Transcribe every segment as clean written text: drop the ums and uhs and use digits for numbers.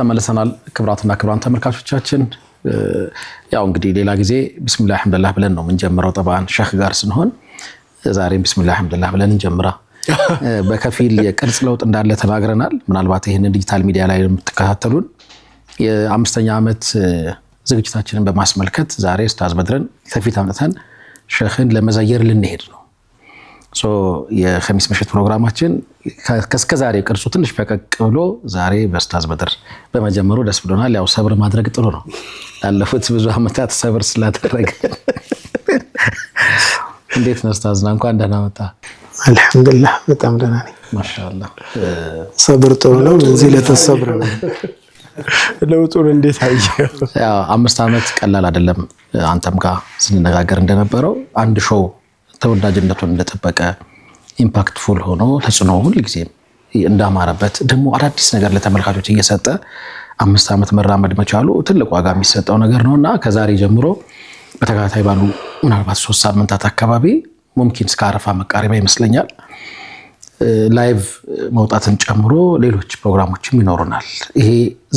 ተመልሰናል ክብራትና ክብራን ተመልካቾቻችን ያው እንግዲህ ሌላ ጊዜ ቢስሚላህ አልሐምዱሊላህ ብለን ነው የምንጀምረው ጠባን ሸህ ጋር ስንሆን ዛሬም ቢስሚላህ አልሐምዱሊላህ ብለን እንጀምራ በከፊል የቅርጽ ለውጥ እንዳለ ተናግረናል ምናልባት ይሄን ዲጂታል ሚዲያ ላይ የምትከታተሉን የአምስተኛ ዓመት ዝግጅታችንን በማስመልከት ዛሬ ኡስታዝ በድርን ከፊት አምጥተን ሸህን ለመዘየር ልንሄድ ነው ሶ የኸሚስ ምሽት ፕሮግራማችን ከስከ ዛሬ ቅርጹ ትንሽ ፈቀቅ ብሎ ዛሬ በኡስታዝ በድር በመጀመሩ ደስ ብሎናል ያው ሰብር ማድረግ ጥሩ ነው ያለፉት ብዙ አመታት ሰብር ስላደረገ እንዴት ነው ኡስታዝና እንኳን ደህና መጣ አልহামዱሊላህ በጣም ደህና ነኝ ማሻአላህ ሰብር ጥሩ ነው እዚህ ለተሰብር ነው ለውጡን እንዴት አየው ያው 5 አመት ቀላል አይደለም አንተም ጋር ስንነጋገር እንደነበረው አንድ ሾው ተወዳጅነቱን እንደተጠበቀ ኢምፓክትፉል ሆኖ ተጽዕኖ ሁሉ ጊዜ እንዳማረበት ደግሞ አዳዲስ ነገር ለተመልካቾች እየሰጠ 5 አመት መራመድ መቻሉ ትልቅ ዋጋ የሚሰጠው ነገር ነውና ከዛሬ ጀምሮ በተከታታይ ባሉ ምናልባት 3 ሳምንታት አካባቢ ሙምኪን እስከ አረፋ መቃረቢያ ይመስለኛል ላይቭ መውጣትን ጨምሮ ሌሎች ፕሮግራሞችም ይኖሩናል ይሄ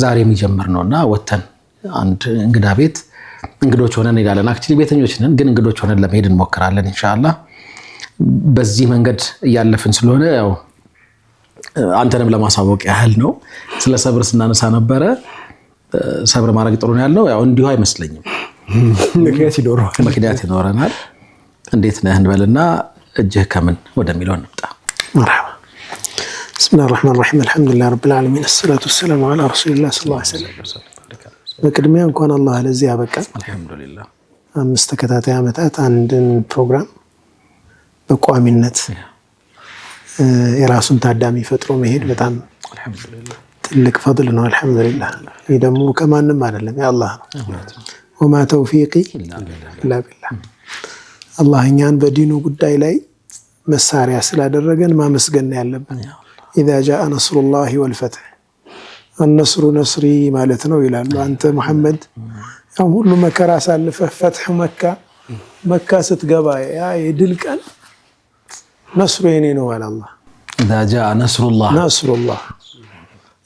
ዛሬ የሚጀምር ነውና ወተን አንድ እንግዳ ቤት እንግዶች ሆነን እንላለን አክቹሊ ቤተኞች ነን ግን እንግዶች ሆነን ለመሄድ እንሞክራለን ኢንሻአላህ በዚህ መንገድ ያለፍን ስለሆነ ያው አንተንም ለማሳወቅ ያህል ነው ስለ ሰብር ስናነሳ ነበረ ሰብር ማድረግ ጥሩ ነው ያለው ያው እንዲሁ አይመስለኝም ምክንያት ይኖረናል እንዴት ነህ እንበልና እጅህ ከምን ወደሚለው እንምጣ مرحبا بسم الله الرحمن الرحيم الحمد لله رب العالمين الصلاة والسلام على رسول الله صلى الله عليه وسلم በቅድሚያ እንኳን አላህ ለዚህ ያበቃን አልহামዱሊላህ 5 ተከታታይ አመታት አንድን ፕሮግራም በቋሚነት የራሱን ታዳሚ ፈጥሮ መሄድ በጣም አልহামዱሊላህ ትልቅ ፈድል ነው አልহামዱሊላህ ይሄ ደግሞ ከማንም አይደለም ያአላህ ነው وما توفيقي الا بالله አላህ እኛን በዲኑ ጉዳይ ላይ መሳሪያ ስላደረገን ማመስገን ያለብን اذا جاء نصر الله والفتح النصر نصري ማለት ነው ይላሉ አንተ መሐመድ ያው ሁሉ መከራ ሳልፈ ፈትህ መካ ስትገባ ያ የድል ቀን ነስሩ የኔ ነው አላህ اذا جاء نصر الله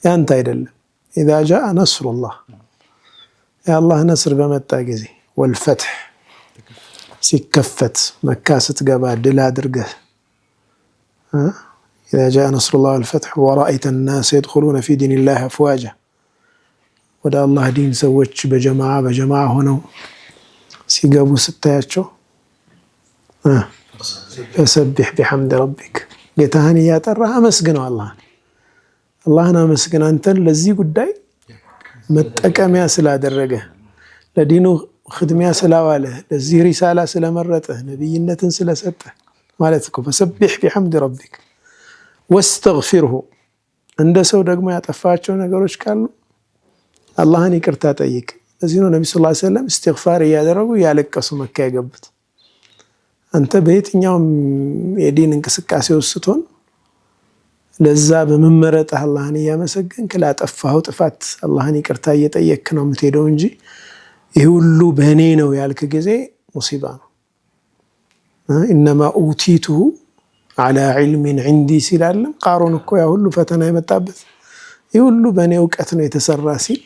ያንተ አይደለም اذا جاء نصر الله يا الله نصر በመጣ ጊዜ والفتح ሲከፈት መካ ስትገባ ድል አድርገህ إذا جاء نصر الله والفتح ورأيت الناس يدخلون في دين الله أفواجا ودا الله دين سوتش بجماعة هنا سيقابوا ستاياتشو فسبح بحمد ربك قتهاني يا ترى مسقنا الله أنا مسقن أنت لزي قداي متأكم يا سلا درجة لدينه خدمة سلا واله لزي رسالة سلا مرته نبينة سلا سته مالتكم فسبح بحمد ربك واستغفره عند سو ደግሞ ያጠፋቸው ነገሮች ካሉ አላህን ይቅርታ ጠይቅ ለዚህ ነው ነብዩ ሰለላሁ ዐለይሂ ወሰለም استغفار ያደረጉ ያለቀሱ መካ የገቡት አንተ በየትኛውም የዲን እንቅስቃሴ ውስጥ ሆን ለዛ በመመረጥ አላህን ያመሰግን ከላጠፋው ጥፋት አላህን ይቅርታ እየጠየቅክ ነው የምትሄደው እንጂ ይሄ ሁሉ በእኔ ነው ያልክ ጊዜ ሙሲባ ነው انما اوتيته على علم عندي ሲላለም ቃሩን እኮ ያ ሁሉ ፈተና የመጣበት ይሄ ሁሉ በእኔ ዕውቀት ነው የተሰራ ሲል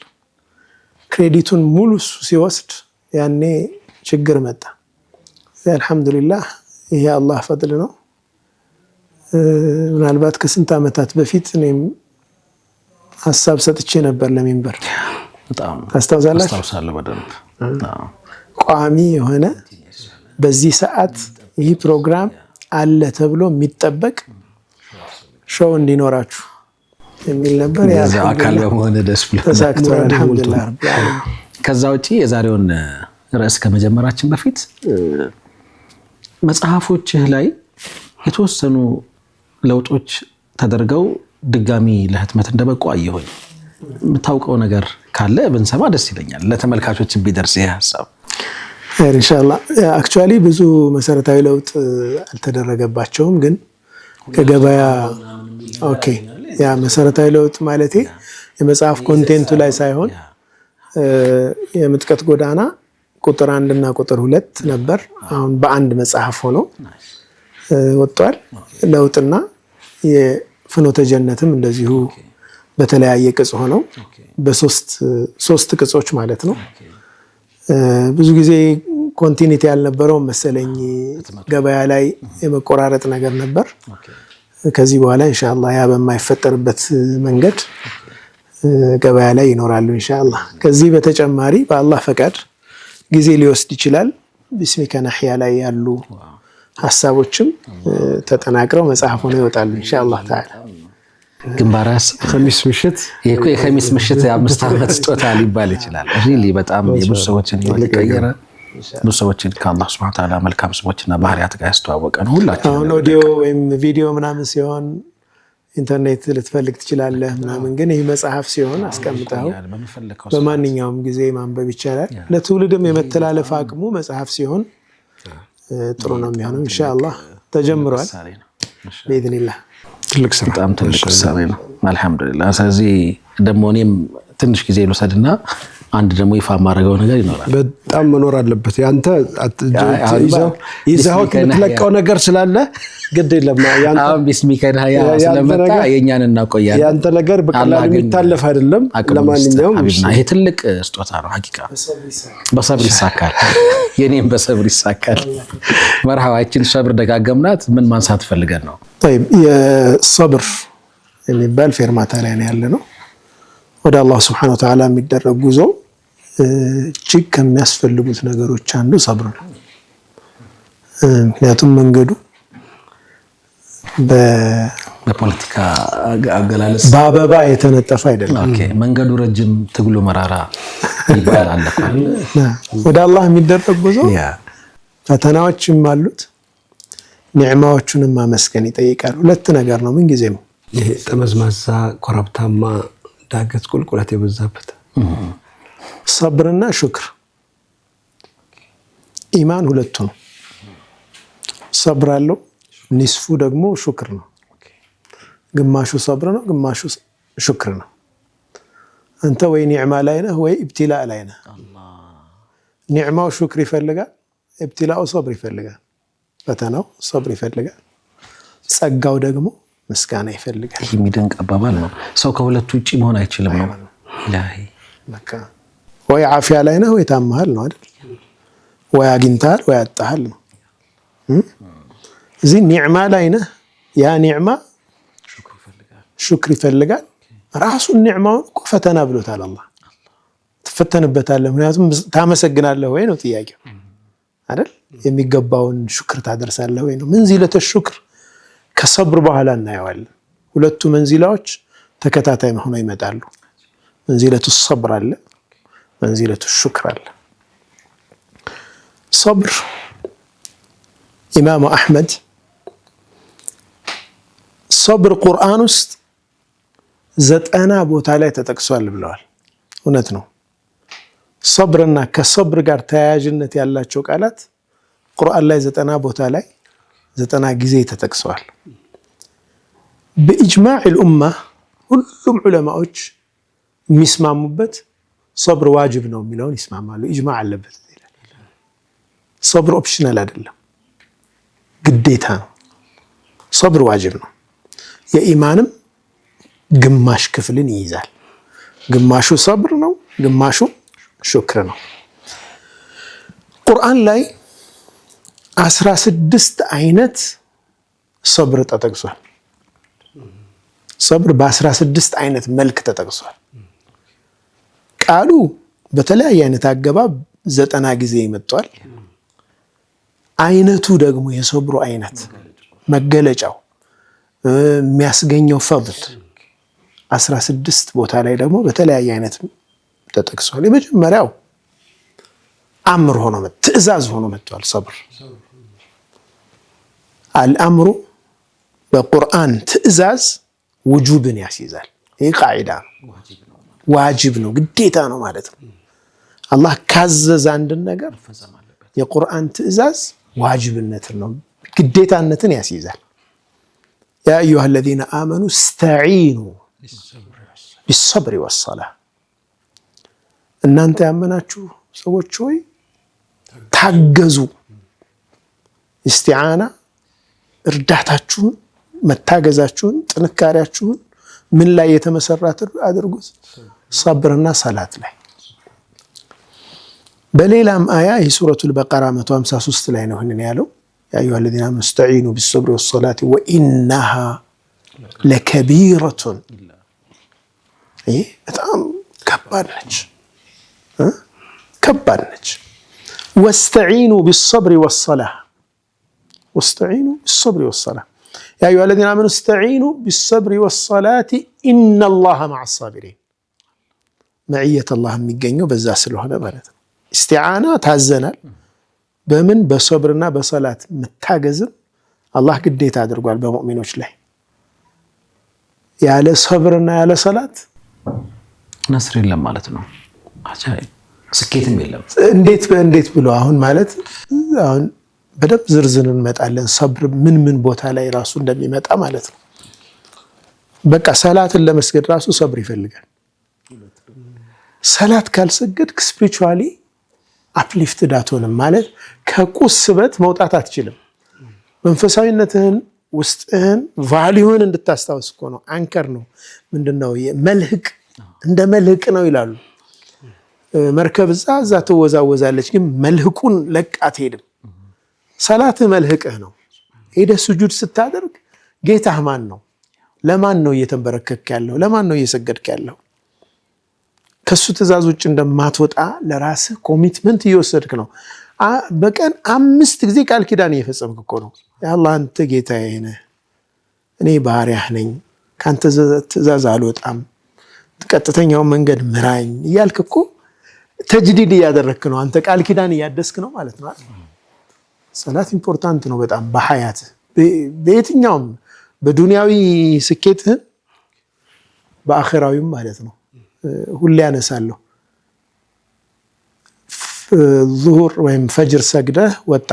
ክሬዲቱን ሙሉ ሲወስድ ያኔ ችግር መጣ አልহামዱሊላህ ይሄ አላህ ፈድል ነው ምናልባት ከስንት አመታት በፊት እኔም ሐሳብ ሰጥቼ ነበር ለሚንበር በጣም አስተዋውሳለሁ በደንብ ቋሚ የሆነ በዚህ ሰዓት ይሄ ፕሮግራም አለ ተብሎ የሚጠበቅ ሾው እንዲኖራችሁ የሚል ነበር ያ አካል በመሆነ ደስ ብሎ ተሳክቷል አልহামዱሊላህ ከዛ ውጪ የዛሬውን ርዕስ ከመጀመራችን በፊት መጽሐፎችህ ላይ የተወሰኑ ለውጦች ተደርገው ድጋሚ ለህትመት እንደበቁ አየሁኝ የምታውቀው ነገር ካለ ብንሰማ ደስ ይለኛል ለተመልካቾች ቢደርስ ይሄ ሐሳብ ኢንሻአላህ አክቹአሊ ብዙ መሰረታዊ ለውጥ አልተደረገባቸውም ግን ከገበያ ኦኬ ያ መሰረታዊ ለውጥ ማለቴ የመጽሐፍ ኮንቴንቱ ላይ ሳይሆን የምጥቀት ጎዳና ቁጥር 1 እና ቁጥር 2 ነበር አሁን በአንድ መጽሐፍ ሆኖ ወጥቷል ለውጥና የፍኖተ ጀነትም እንደዚሁ በተለያየ ቅጽ ሆነው በሶስት ቅጾች ማለት ነው። ብዙ ጊዜ ኮንቲኒቲ ያልነበረው መሰለኝ ገበያ ላይ የመቆራረጥ ነገር ነበር። ከዚህ በኋላ ኢንሻአላህ ያ በማይፈጠርበት መንገድ ገበያ ላይ ይኖራሉ ኢንሻአላህ። ከዚህ በተጨማሪ በአላህ ፈቃድ ጊዜ ሊወስድ ይችላል። ቢስሚከ ነህያ ላይ ያሉ ሀሳቦችም ተጠናቅረው መጽሐፍ ሆነው ይወጣሉ ኢንሻአላህ ተዓላ። ግንባራስ ኸሚስ ምሽት የኸሚስ ምሽት የ5 ዓመት ስጦታ ሊባል ይችላል። ሪሊ በጣም የብዙ ሰዎችን ህይወት የቀየረ ብዙ ሰዎችን ከአላህ ሱብሓነሁ ወተዓላ መልካም ስሞችና ባህሪያት ጋር ያስተዋወቀ ነው። ሁላችን አሁን ኦዲዮ ወይም ቪዲዮ ምናምን ሲሆን ኢንተርኔት ልትፈልግ ትችላለህ ምናምን፣ ግን ይህ መጽሐፍ ሲሆን አስቀምጠው በማንኛውም ጊዜ ማንበብ ይቻላል። ለትውልድም የመተላለፍ አቅሙ መጽሐፍ ሲሆን ጥሩ ነው የሚሆነው። ኢንሻአላህ ተጀምሯል በኢዝኒላህ። ትልቅ ስራ በጣም ትልቅ ውሳኔ ነው። አልሐምዱሊላህ። ስለዚህ ደግሞ እኔም ትንሽ ጊዜ ልውሰድና አንድ ደግሞ ይፋ ማድረገው ነገር ይኖራል። በጣም መኖር አለበት። ያንተ ይዘው የምትለቀው ነገር ስላለ ግድ የለም። አሁን ቢስሚከ ነህያ ስለመጣ የኛን እናቆያለን። ያንተ ነገር በቀላሉ የሚታለፍ አይደለም። ለማንኛውም ይሄ ትልቅ ስጦታ ነው። ሐቂቃ በሰብር ይሳካል። የኔም በሰብር ይሳካል። መርሐባችን ሰብር ደጋገምናት። ምን ማንሳት ፈልገን ነው? طيب የሰብር የሚባል ፌርማታ ላይ ያለ ነው። ወደ አላህ Subhanahu Wa Ta'ala የሚደረግ ጉዞ እጅግ ከሚያስፈልጉት ነገሮች አንዱ ሰብር ነው። ምክንያቱም መንገዱ በፖለቲካ አገላለጽ በአበባ የተነጠፈ አይደለም። ኦኬ፣ መንገዱ ረጅም ትግሉ መራራ ይባላል። ወደ አላህ የሚደረግ ጉዞ ፈተናዎችም አሉት፣ ኒዕማዎቹንም ማመስገን ይጠይቃል። ሁለት ነገር ነው ምን ጊዜም ይሄ ጠመዝማዛ ኮረብታማ ዳገት ቁልቁለት የበዛበት ሰብርና ሹክር ኢማን ሁለቱ ነው። ሰብር አለው፣ ኒስፉ ደግሞ ሹክር ነው። ግማሹ ሰብር ነው፣ ግማሹ ሹክር ነው። አንተ ወይ ኒዕማ ላይ ነህ ወይ ኢብቲላእ ላይ ነህ። ኒዕማው ሹክር ይፈልጋል፣ ኢብቲላኡ ሰብር ይፈልጋል። ፈተናው ሰብር ይፈልጋል፣ ጸጋው ደግሞ ምስጋና ይፈልጋል። ይህ የሚደንቅ አባባል ነው። ሰው ከሁለቱ ውጪ መሆን አይችልም ነው። ኢላሂ በቃ ወይ ዓፊያ ላይ ነህ ወይ ታመሃል ነው አይደል? ወይ አግኝተሃል ወይ አጣሃል ነው። እዚህ ኒዕማ ላይ ነህ። ያ ኒዕማ ሹክር ይፈልጋል። ራሱን ኒዕማውን እኮ ፈተና ብሎታል አላህ። ትፈተንበታለህ። ምክንያቱም ታመሰግናለህ ወይ ነው ጥያቄው አይደል? የሚገባውን ሹክር ታደርሳለህ ወይ ነው። መንዚለተ ሹክር ከሰብር በኋላ እናየዋለን። ሁለቱ መንዚላዎች ተከታታይ ሆነው ይመጣሉ። መንዚለቱ ሰብር አለ፣ መንዚለቱ ሹክር አለ። ሰብር ኢማሙ አሕመድ ሰብር ቁርአን ውስጥ 90 ቦታ ላይ ተጠቅሷል ብለዋል። እውነት ነው። ሰብርና ከሰብር ጋር ተያያዥነት ያላቸው ቃላት ቁርአን ላይ 90 ቦታ ላይ 90 ጊዜ ተጠቅሰዋል። በኢጅማዕ الኡማ ሁሉም ዑለማዎች የሚስማሙበት ሰብር ዋጅብ ነው የሚለውን ይስማማሉ። ኢጅማዕ አለበት። ሰብር ኦፕሽናል አይደለም፣ ግዴታ ነው። ሰብር ዋጅብ ነው። የኢማንም ግማሽ ክፍልን ይይዛል። ግማሹ ሰብር ነው፣ ግማሹ ሹክር ነው። ቁርአን ላይ 16 አይነት ሰብር ተጠቅሷል። ሰብር በ16 አይነት መልክ ተጠቅሷል። ቃሉ በተለያየ አይነት አገባብ 90 ጊዜ ይመጣል። አይነቱ ደግሞ የሰብሩ አይነት መገለጫው የሚያስገኘው ፈድል 16 ቦታ ላይ ደግሞ በተለያየ አይነት ተጠቅሷል። የመጀመሪያው አምር ሆኖ ትዕዛዝ ሆኖ መጥቷል። ሰብር አልአምሩ በቁርአን ትዕዛዝ ውጁብን ያስይዛል። ይህ ቃዒዳ ነው፣ ዋጅብ ነው፣ ግዴታ ነው ማለት ነው። አላህ ካዘዘ አንድን ነገር የቁርአን ትዕዛዝ ዋጅብነትን ነው፣ ግዴታነትን ያስይዛል። ያ አዩሃ አለዚነ አመኑ እስተዒኑ ቢሰብሪ ወሰላህ፣ እናንተ ያመናችሁ ሰዎች ሆይ ታገዙ። ኢስቲዓና እርዳታችሁን፣ መታገዛችሁን፣ ጥንካሬያችሁን ምን ላይ የተመሰረተ አድርጉት? ሰብርና ሰላት ላይ። በሌላም አያ የሱረቱል በቀራ 153 ላይ ነው ይህንን ያለው ያ አዩሃ ለዚነ አመኑ እስተዒኑ ቢሰብሪ ወሰላቲ ወኢነሃ ለከቢረቱን። ይህ በጣም ከባድ ነች ከባድ ነች። ወስተዒኑ ቢሰብሪ ወሰላህ ወስተዒኑ ቢሰብሪ ወሰላህ ያ አዩሃ ለዚነ አመኑ እስተዒኑ ቢሰብሪ ወሰላቲ ኢነላሃ መዐ ሳቢሪን። መዕየት አላህ የሚገኘው በዛ ስለሆነ ማለት ነው። ኢስቲዓና ታዘናል። በምን በሰብርና በሰላት መታገዝም አላህ ግዴታ አድርጓል በሙእሚኖች ላይ። ያለ ሰብርና ያለ ሰላት ነስር የለም ማለት ነው። አጃኢብ ስኬትም የለም። እንዴት ብሎ አሁን ማለት አሁን በደንብ ዝርዝር እንመጣለን። ሰብር ምን ቦታ ላይ ራሱ እንደሚመጣ ማለት ነው። በቃ ሰላትን ለመስገድ ራሱ ሰብር ይፈልጋል። ሰላት ካልሰገድክ ስፒሪቹዋሊ አፕሊፍትድ አትሆንም ማለት ከቁስበት መውጣት አትችልም። መንፈሳዊነትህን ውስጥህን ቫልዩን እንድታስታውስ እኮ ነው። አንከር ነው ምንድነው መልህቅ እንደ መልህቅ ነው ይላሉ። መርከብ እዛ ትወዛወዛለች፣ ግን መልህቁን ለቃ አትሄድም። ሰላትህ መልህቅህ ነው። ሄደህ ስጁድ ስታደርግ ጌታህ ማን ነው? ለማን ነው እየተንበረከክ ያለው? ለማን ነው እየሰገድክ ያለው? ከሱ ትእዛዝ ውጭ እንደማትወጣ ለራስህ ኮሚትመንት እየወሰድክ ነው። በቀን 5 ጊዜ ቃል ኪዳን እየፈጸምክ እኮ ነው። ያአላህ አንተ ጌታዬ ነህ፣ እኔ ባሪያህ ነኝ፣ ካንተ ትእዛዝ አልወጣም፣ ቀጥተኛውን መንገድ ምራኝ እያልክ እኮ ተጅዲድ እያደረግክ ነው። አንተ ቃል ኪዳን እያደስክ ነው ማለት ነው። ሰላት ኢምፖርታንት ነው በጣም በሐያት በየትኛውም በዱንያዊ ስኬትህን በአኺራዊም ማለት ነው። ሁሌ ያነሳለሁ። ዙሁር ወይም ፈጅር ሰግደህ ወጣ፣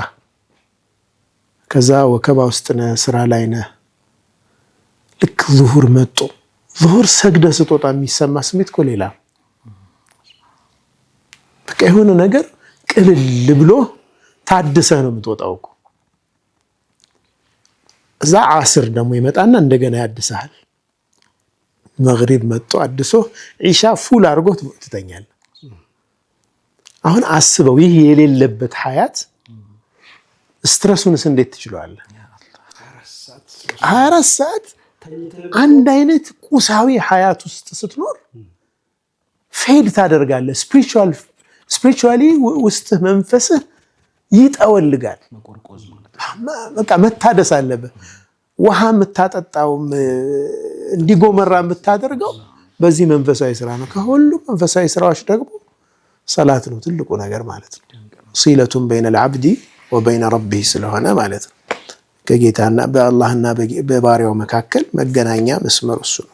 ከዛ ወከባ ውስጥ ነህ፣ ስራ ላይ ነህ። ልክ ዙሁር መጡ። ዙሁር ሰግደህ ስትወጣ የሚሰማ ስሜት እኮ ሌላ በቃ የሆነ ነገር ቅልል ብሎ ታድሰህ ነው የምትወጣው እኮ። እዛ ዓስር ደግሞ ይመጣና እንደገና ያድሰሃል። መግሪብ መጥቶ አድሶ ዒሻ ፉል አድርጎ ትተኛለህ። አሁን አስበው ይህ የሌለበት ሐያት ስትረሱንስ እንዴት ትችላለህ? 24 ሰዓት አንድ አይነት ቁሳዊ ሐያት ውስጥ ስትኖር ፌድ ታደርጋለህ። ስፒሪቹዋሊ ውስጥ መንፈስህ ይጠወልጋል። በቃ መታደስ አለበት። ውሃ የምታጠጣው እንዲጎመራ የምታደርገው በዚህ መንፈሳዊ ስራ ነው። ከሁሉም መንፈሳዊ ስራዎች ደግሞ ሰላት ነው ትልቁ ነገር ማለት ነው። ሲለቱን በይነ ልዓብዲ ወበይነ ረቢህ ስለሆነ ማለት ነው። ከጌታና በአላህና በባሪያው መካከል መገናኛ መስመር እሱ ነው።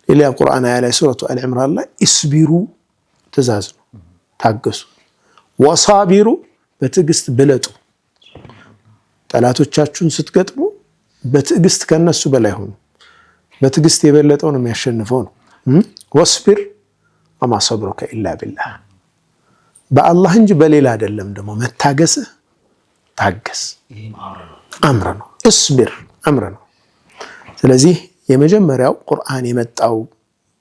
ሌላ ቁርአን አያ ላይ ሱረቱ አልዕምራን ላይ እስቢሩ ትእዛዝ ነው፣ ታገሱ። ወሳቢሩ በትዕግስት ብለጡ። ጠላቶቻችሁን ስትገጥሙ በትዕግስት ከነሱ በላይ ሆኑ። በትዕግስት የበለጠው ነው የሚያሸንፈው ነው። ወስቢር ወማ ሰብሩከ ኢላ ቢላህ፣ በአላህ እንጂ በሌላ አይደለም። ደግሞ መታገስህ ታገስ አምር ነው። እስቢር አምር ነው። ስለዚህ የመጀመሪያው ቁርአን የመጣው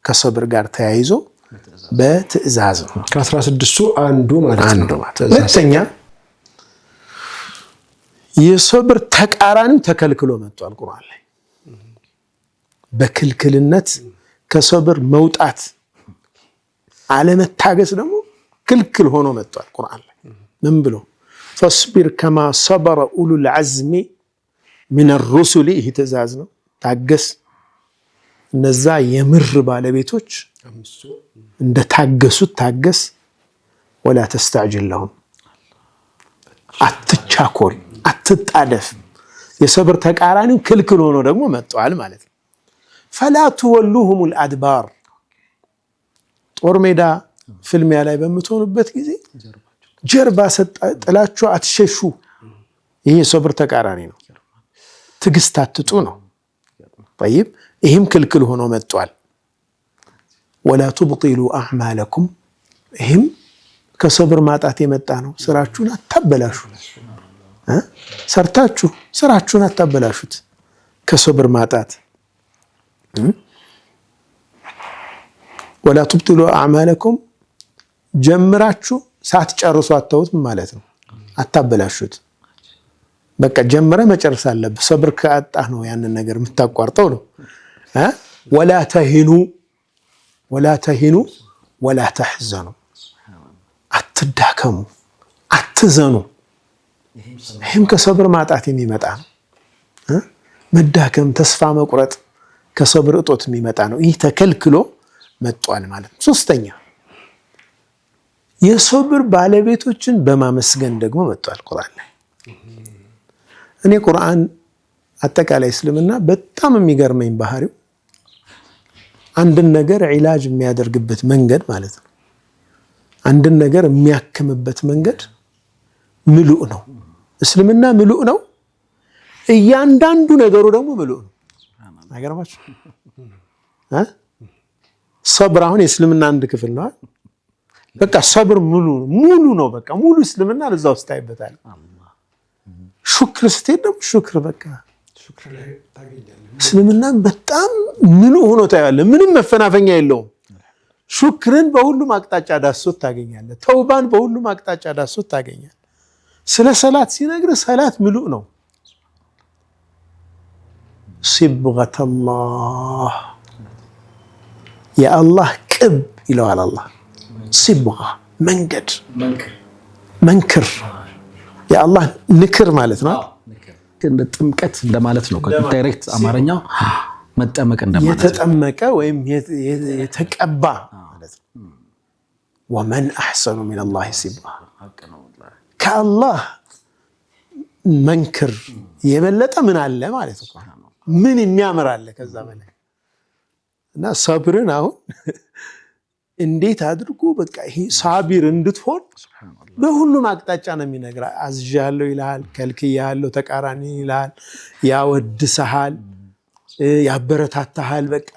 ከሰብር ጋር ተያይዞ በትዕዛዝ ነው። ከ16ቱ አንዱ ማለት ነው። ሁለተኛ የሰብር ተቃራኒው ተከልክሎ መጥቷል ቁርአን ላይ። በክልክልነት ከሰብር መውጣት አለመታገስ ደግሞ ክልክል ሆኖ መጥቷል ቁርአን ላይ። ምን ብሎ ፈስቢር ከማ ሰበረ ኡሉል ዐዝሚ ሚነ ሩሱሊ፣ ይህ ትእዛዝ ነው። ታገስ እነዛ የምር ባለቤቶች እንደታገሱት ታገስ። ወላ ተስተዕጅል ለሁም፣ አትቻኮል፣ አትጣደፍ። የሰብር ተቃራኒው ክልክል ሆኖ ደግሞ መጥቷል ማለት ነው። ፈላ ትወሉሁሙል አድባር፣ ጦር ሜዳ ፍልሚያ ላይ በምትሆኑበት ጊዜ ጀርባ ጥላችሁ አትሸሹ። ይህ የሰብር ተቃራኒ ነው። ትዕግስት አትጡ ነው። ጠይብ ይህም ክልክል ሆኖ መጥቷል። ወላ ቱብጢሉ አዕማለኩም፣ ይህም ከሰብር ማጣት የመጣ ነው። ስራችሁን አታበላሹ። ሰርታችሁ ስራችሁን አታበላሹት ከሰብር ማጣት። ወላ ትብጢሉ አዕማለኩም ጀምራችሁ ሳትጨርሱ አተውት ማለት ነው። አታበላሹት። በቃ ጀምረ መጨረስ አለብህ። ሰብር ካጣህ ነው ያንን ነገር የምታቋርጠው ነው። ወላ ተሂኑ ወላ ተሕዘኑ አትዳከሙ፣ አትዘኑ። ይህም ከሰብር ማጣት የሚመጣ ነው። መዳከም፣ ተስፋ መቁረጥ ከሰብር እጦት የሚመጣ ነው። ይህ ተከልክሎ መጧል ማለት ነው። ሶስተኛ የሰብር ባለቤቶችን በማመስገን ደግሞ መጧል ቁርአን ላይ። እኔ ቁርአን አጠቃላይ እስልምና በጣም የሚገርመኝ ባህሪው አንድን ነገር ዒላጅ የሚያደርግበት መንገድ ማለት ነው። አንድን ነገር የሚያክምበት መንገድ ምሉእ ነው። እስልምና ምሉእ ነው። እያንዳንዱ ነገሩ ደግሞ ምሉእ ነው። አይገርማችሁ? ሰብር አሁን የእስልምና አንድ ክፍል ነው። በቃ ሰብር ሙሉ ነው። በቃ ሙሉ እስልምና ለዛ ውስጥ ታይበታል። ሹክር ስትሄድ ደግሞ ሹክር በቃ እስልምና በጣም ምሉእ ሆኖ ታያለህ። ምንም መፈናፈኛ የለውም። ሹክርን በሁሉም አቅጣጫ ዳሶት ታገኛለህ። ተውባን በሁሉም አቅጣጫ ዳሶት ታገኛለህ። ስለ ሰላት ሲነግርህ ሰላት ምሉእ ነው። ሲብገተላህ የአላህ ቅብ ይለዋል አላህ። ሲብጋ መንገድ፣ መንክር የአላህ ንክር ማለት ነው። ጥምቀት እንደማለት ነው። ዳይሬክት አማርኛው መጠመቅ እንደማለት ነው። የተጠመቀ ወይም የተቀባ ማለት ነው። ወመን አሕሰኑ ሚነላሂ ሲብጋ ከአላህ መንክር የበለጠ ምን አለ ማለት ነው። ምን የሚያምር አለ ከዛ በላይ። እና ሰብርን አሁን እንዴት አድርጎ በቃ ይሄ ሳቢር እንድትሆን በሁሉም አቅጣጫ ነው የሚነግራ። አዝዣለሁ ይልሃል፣ ከልክያለሁ ተቃራኒ ይልሃል፣ ያወድሰሃል፣ ያበረታታሃል። በቃ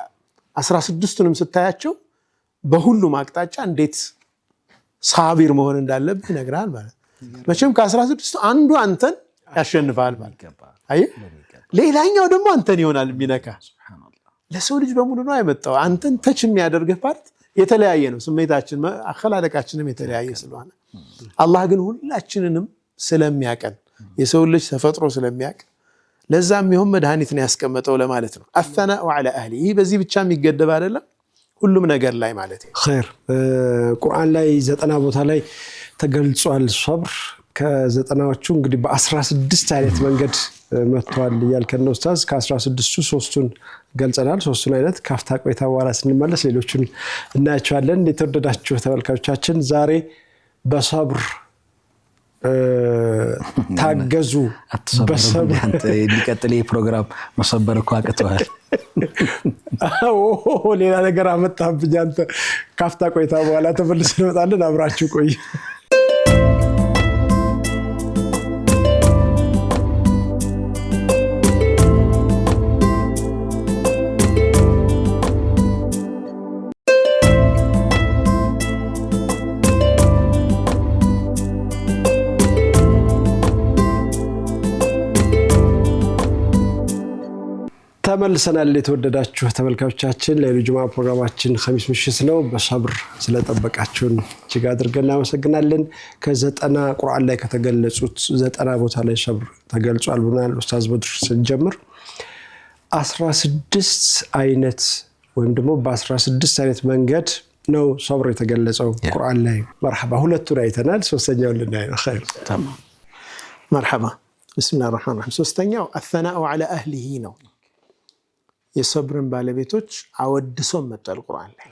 16ቱንም ስታያቸው በሁሉም አቅጣጫ እንዴት ሳቢር መሆን እንዳለብህ ይነግራል ማለት ነው። መቼም ከ16ቱ አንዱ አንተን ያሸንፋል ማለት አየህ። ሌላኛው ደግሞ አንተን ይሆናል የሚነካ። ለሰው ልጅ በሙሉ ነው አይመጣው። አንተን ተች የሚያደርግህ ፓርት የተለያየ ነው። ስሜታችን አኸላለቃችንም የተለያየ ስለሆነ አላህ ግን ሁላችንንም ስለሚያቀን የሰው ልጅ ተፈጥሮ ስለሚያቅ ለዛም ይሁን መድኃኒት ነው ያስቀመጠው ለማለት ነው። አሰናኡ ዐላ አህሊ። ይህ በዚህ ብቻ የሚገደብ አይደለም፣ ሁሉም ነገር ላይ ማለት ነው። ኸይር ቁርአን ላይ 90 ቦታ ላይ ተገልጿል ሰብር። ከ90ዎቹ እንግዲህ በ16 አይነት መንገድ መጥቷል እያልከን ነው ኡስታዝ። ከ16ቱ 3ቱን ገልጸናል። 3ቱን አይነት ካፍታ ቆይታ በኋላ ስንመለስ ሌሎቹን እናያቸዋለን። የተወደዳችሁ ተመልካቾቻችን ዛሬ በሰብር ታገዙ። በሰብር ሊቀጥል ፕሮግራም መሰበር እኮ አቅተዋል። ሌላ ነገር አመጣብኝ አንተ። ካፍታ ቆይታ በኋላ ተመልሰን እንመጣለን። አብራችሁ ቆይ። ተመልሰናል። የተወደዳችሁ ተመልካቾቻችን ለይሉ ጁምዓ ፕሮግራማችን ኸሚስ ምሽት ነው። በሰብር ስለጠበቃችሁን እጅግ አድርገን እናመሰግናለን። ከ90 ቁርአን ላይ ከተገለጹት 90 ቦታ ላይ ሰብር ተገልጿል ብለናል ኡስታዝ በድር። ስንጀምር 16 አይነት ወይም ደግሞ በ16 አይነት መንገድ ነው ሰብር የተገለጸው ቁርአን ላይ። መርሐባ ሁለቱን አይተናል። ሶስተኛውን ልናይ ነው። ኸይር ተማም። መርሐባ ቢስሚላሂር ረህማኒር ረሂም። ሶስተኛው አሰናኡ ዐላ አህሊሂ ነው። የሰብርን ባለቤቶች አወድሶም መጥቷል ቁርአን ላይ።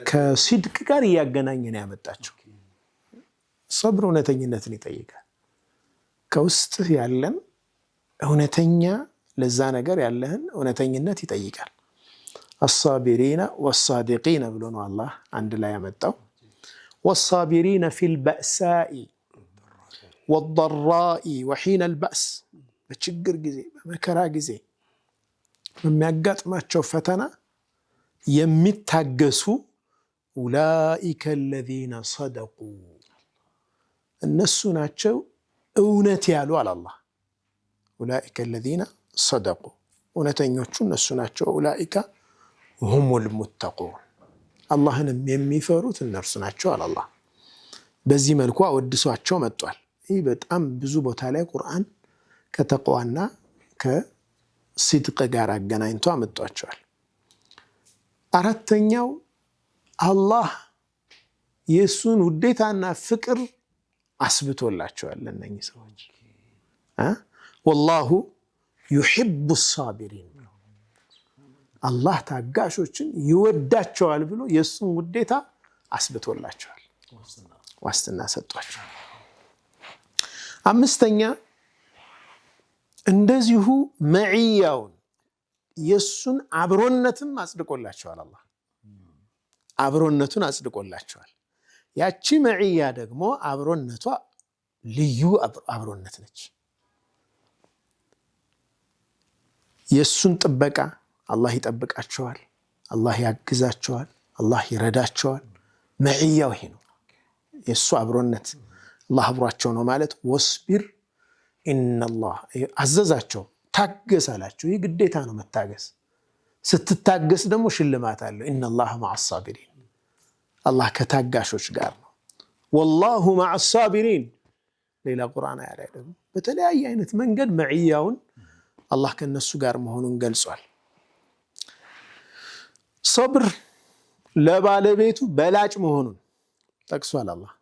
ከሲድቅ ጋር እያገናኘ ነው ያመጣቸው። ሰብር እውነተኝነትን ይጠይቃል። ከውስጥህ ያለን እውነተኛ ለዛ ነገር ያለህን እውነተኝነት ይጠይቃል። አሳቢሪነ ወሳዲቂነ ብሎ ነው አላህ አንድ ላይ ያመጣው። ወሳቢሪነ ፊል በእሳኢ ወደራኢ ወሒነል በእስ፣ በችግር ጊዜ በመከራ ጊዜ በሚያጋጥማቸው ፈተና የሚታገሱ ኡላኢከ አለዚነ ሰደቁ፣ እነሱ ናቸው እውነት ያሉ አለ አላህ። ኡላኢከ አለዚነ ሰደቁ፣ እውነተኞቹ እነሱ ናቸው። ኡላኢከ ሁሙል ሙተቁን አላህንም የሚፈሩት እነርሱ ናቸው አለ አላህ። በዚህ መልኩ አወድሷቸው መጥቷል። ይህ በጣም ብዙ ቦታ ላይ ቁርአን ከተቅዋና ከሲድቅ ጋር አገናኝቶ አመጧቸዋል። አራተኛው አላህ የእሱን ውዴታና ፍቅር አስብቶላቸዋል ለእነኚህ ሰዎች። ወላሁ ዩሒቡ ሳቢሪን አላህ ታጋሾችን ይወዳቸዋል ብሎ የእሱን ውዴታ አስብቶላቸዋል፣ ዋስትና ሰጧቸዋል። አምስተኛ እንደዚሁ መዕያውን የእሱን አብሮነትም አጽድቆላቸዋል። አላህ አብሮነቱን አጽድቆላቸዋል። ያቺ መዕያ ደግሞ አብሮነቷ ልዩ አብሮነት ነች። የእሱን ጥበቃ አላህ ይጠብቃቸዋል፣ አላህ ያግዛቸዋል፣ አላህ ይረዳቸዋል። መዕያው ይሄ ነው፣ የእሱ አብሮነት። አላህ አብሯቸው ነው ማለት ወስቢር ኢነላህ አዘዛቸው፣ ታገስ አላቸው። ይህ ግዴታ ነው መታገስ። ስትታገስ ደግሞ ሽልማት አለው። ኢነላህ መዐ ሳቢሪን አላህ ከታጋሾች ጋር ነው። ወላሁ መዐ ሳቢሪን ሌላ ቁርአን አያ ላይ ደግሞ በተለያየ አይነት መንገድ መዕያውን አላህ ከነሱ ጋር መሆኑን ገልጿል። ሶብር ለባለቤቱ በላጭ መሆኑን ጠቅሷል። አላህ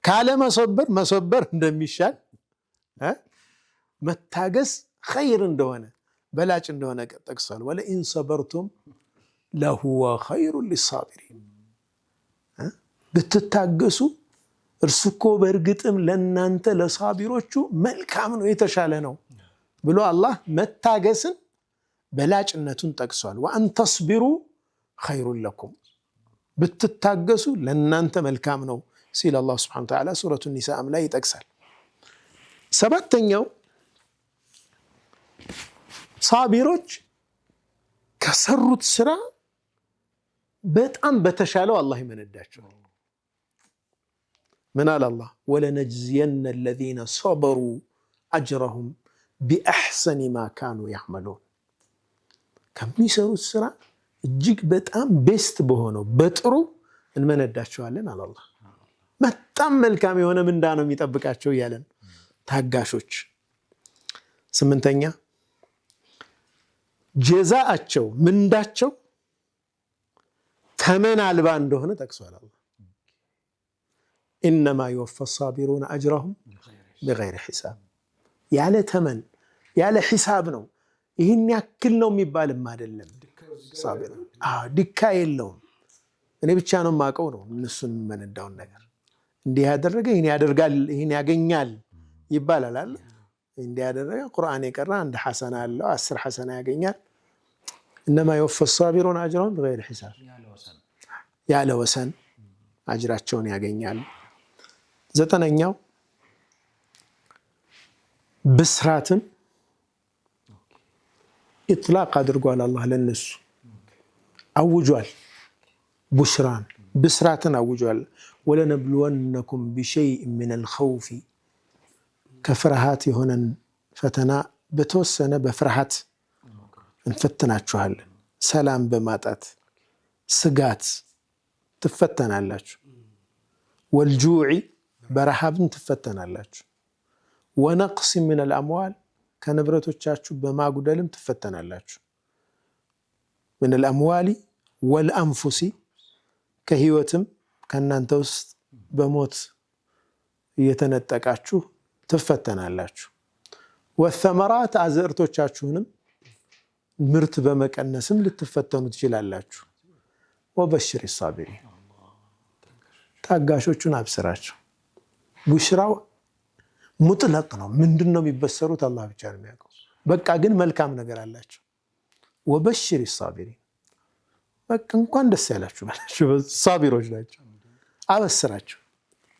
ካለ መሶበር እንደሚሻል መታገስ ኸይር እንደሆነ በላጭ እንደሆነ ጠቅሷል። ወለኢን ሰበርቱም ለሁወ ኸይሩን ሊሳቢሪን ብትታገሱ እርሱ እኮ በእርግጥም ለእናንተ ለሳቢሮቹ መልካም ነው የተሻለ ነው ብሎ አላህ መታገስን በላጭነቱን ጠቅሷል። ወአን ተስቢሩ ኸይሩን ለኩም ብትታገሱ ለእናንተ መልካም ነው ሲል አላህ ሱብሓነሁ ወተዓላ ሱረቱ ኒሳእም ላይ ይጠቅሳል። ሰባተኛው ሳቢሮች ከሰሩት ስራ በጣም በተሻለው አላህ ይመነዳቸዋል። ምን አለ አላህ? ወለነጅዚየነ አለዚነ ሰበሩ አጅረሁም ቢአሕሰኒ ማ ካኑ ያዕመሉን ከሚሰሩት ስራ እጅግ በጣም ቤስት በሆነው በጥሩ እንመነዳቸዋለን አለ አላህ። በጣም መልካም የሆነ ምንዳ ነው የሚጠብቃቸው እያለን ታጋሾች። ስምንተኛ ጀዛአቸው ምንዳቸው ተመን አልባ እንደሆነ ጠቅሷል አላህ። ኢነማ ይወፋ ሳቢሩነ አጅረሁም ቢገይሪ ሒሳብ ያለ ተመን ያለ ሒሳብ ነው። ይህን ያክል ነው የሚባልም አይደለም። ሳቢር ድካ የለውም። እኔ ብቻ ነው የማውቀው ነው እነሱን የምመነዳውን ነገር እንዲህ ያደረገ ይህን ያደርጋል ይህን ያገኛል ይባላል አለ። እንዲህ ያደረገ ቁርአን የቀራ አንድ ሐሰና አለው 10 ሐሰና ያገኛል። እነማ ይወፋ ሳቢሩነ አጅረሁም ቢገይሪ ሒሳብ ያለ ወሰን አጅራቸውን ያገኛል። ዘጠነኛው ብስራትን ኢጥላቅ አድርጓል አላህ ለነሱ አውጇል። ቡሽራን ብስራትን አውጇል። ወለነብሉወነኩም ቢሸይእ ሚነል ኸውፊ ከፍርሃት የሆነን ፈተና በተወሰነ በፍርሃት እንፈትናችኋለን። ሰላም በማጣት ስጋት ትፈተናላችሁ። ወልጁዕ በረሃብን ትፈተናላችሁ። ወነቅስ ሚነል አምዋል ከንብረቶቻችሁ በማጉደልም ትፈተናላችሁ። ሚነል አምዋሊ ወልአንፉሲ ከህይወትም ከእናንተ ውስጥ በሞት እየተነጠቃችሁ ትፈተናላችሁ። ወተመራት አዝዕርቶቻችሁንም ምርት በመቀነስም ልትፈተኑ ትችላላችሁ። ወበሽር ሳቢሪን ታጋሾቹን አብስራቸው። ቡሽራው ሙጥለቅ ነው። ምንድን ነው የሚበሰሩት አላህ ብቻ ነው የሚያውቀው። በቃ ግን መልካም ነገር አላቸው። ወበሽር ሳቢሪን በቃ እንኳን ደስ ያላችሁ ባላችሁ ሳቢሮች ናቸው። አበስራቸው፣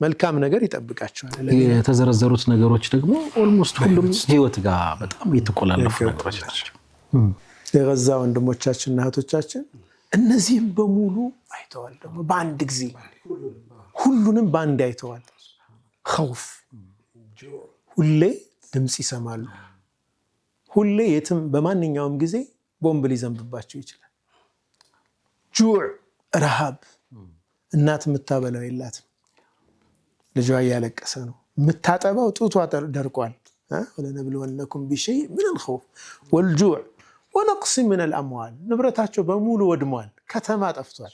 መልካም ነገር ይጠብቃቸዋል። የተዘረዘሩት ነገሮች ደግሞ ኦልሞስት ሁሉም ህይወት ጋር በጣም የተቆላለፉ ነገሮች ናቸው። የገዛ ወንድሞቻችንና እህቶቻችን እነዚህም በሙሉ አይተዋል። ደግሞ በአንድ ጊዜ ሁሉንም በአንድ አይተዋል። ኸውፍ ሁሌ ድምፅ ይሰማሉ። ሁሌ የትም በማንኛውም ጊዜ ቦምብ ሊዘንብባቸው ይችላል። ጁዕ ረሃብ፣ እናት የምታበላው የላትም፣ ልጇ እያለቀሰ ነው። የምታጠባው ጡቷ ደርቋል። ወለነብልወነኩም ቢሸይእ ሚነል ኸውፍ ወልጁዕ ወነቅስ ሚነል አምዋል፣ ንብረታቸው በሙሉ ወድሟል፣ ከተማ ጠፍቷል።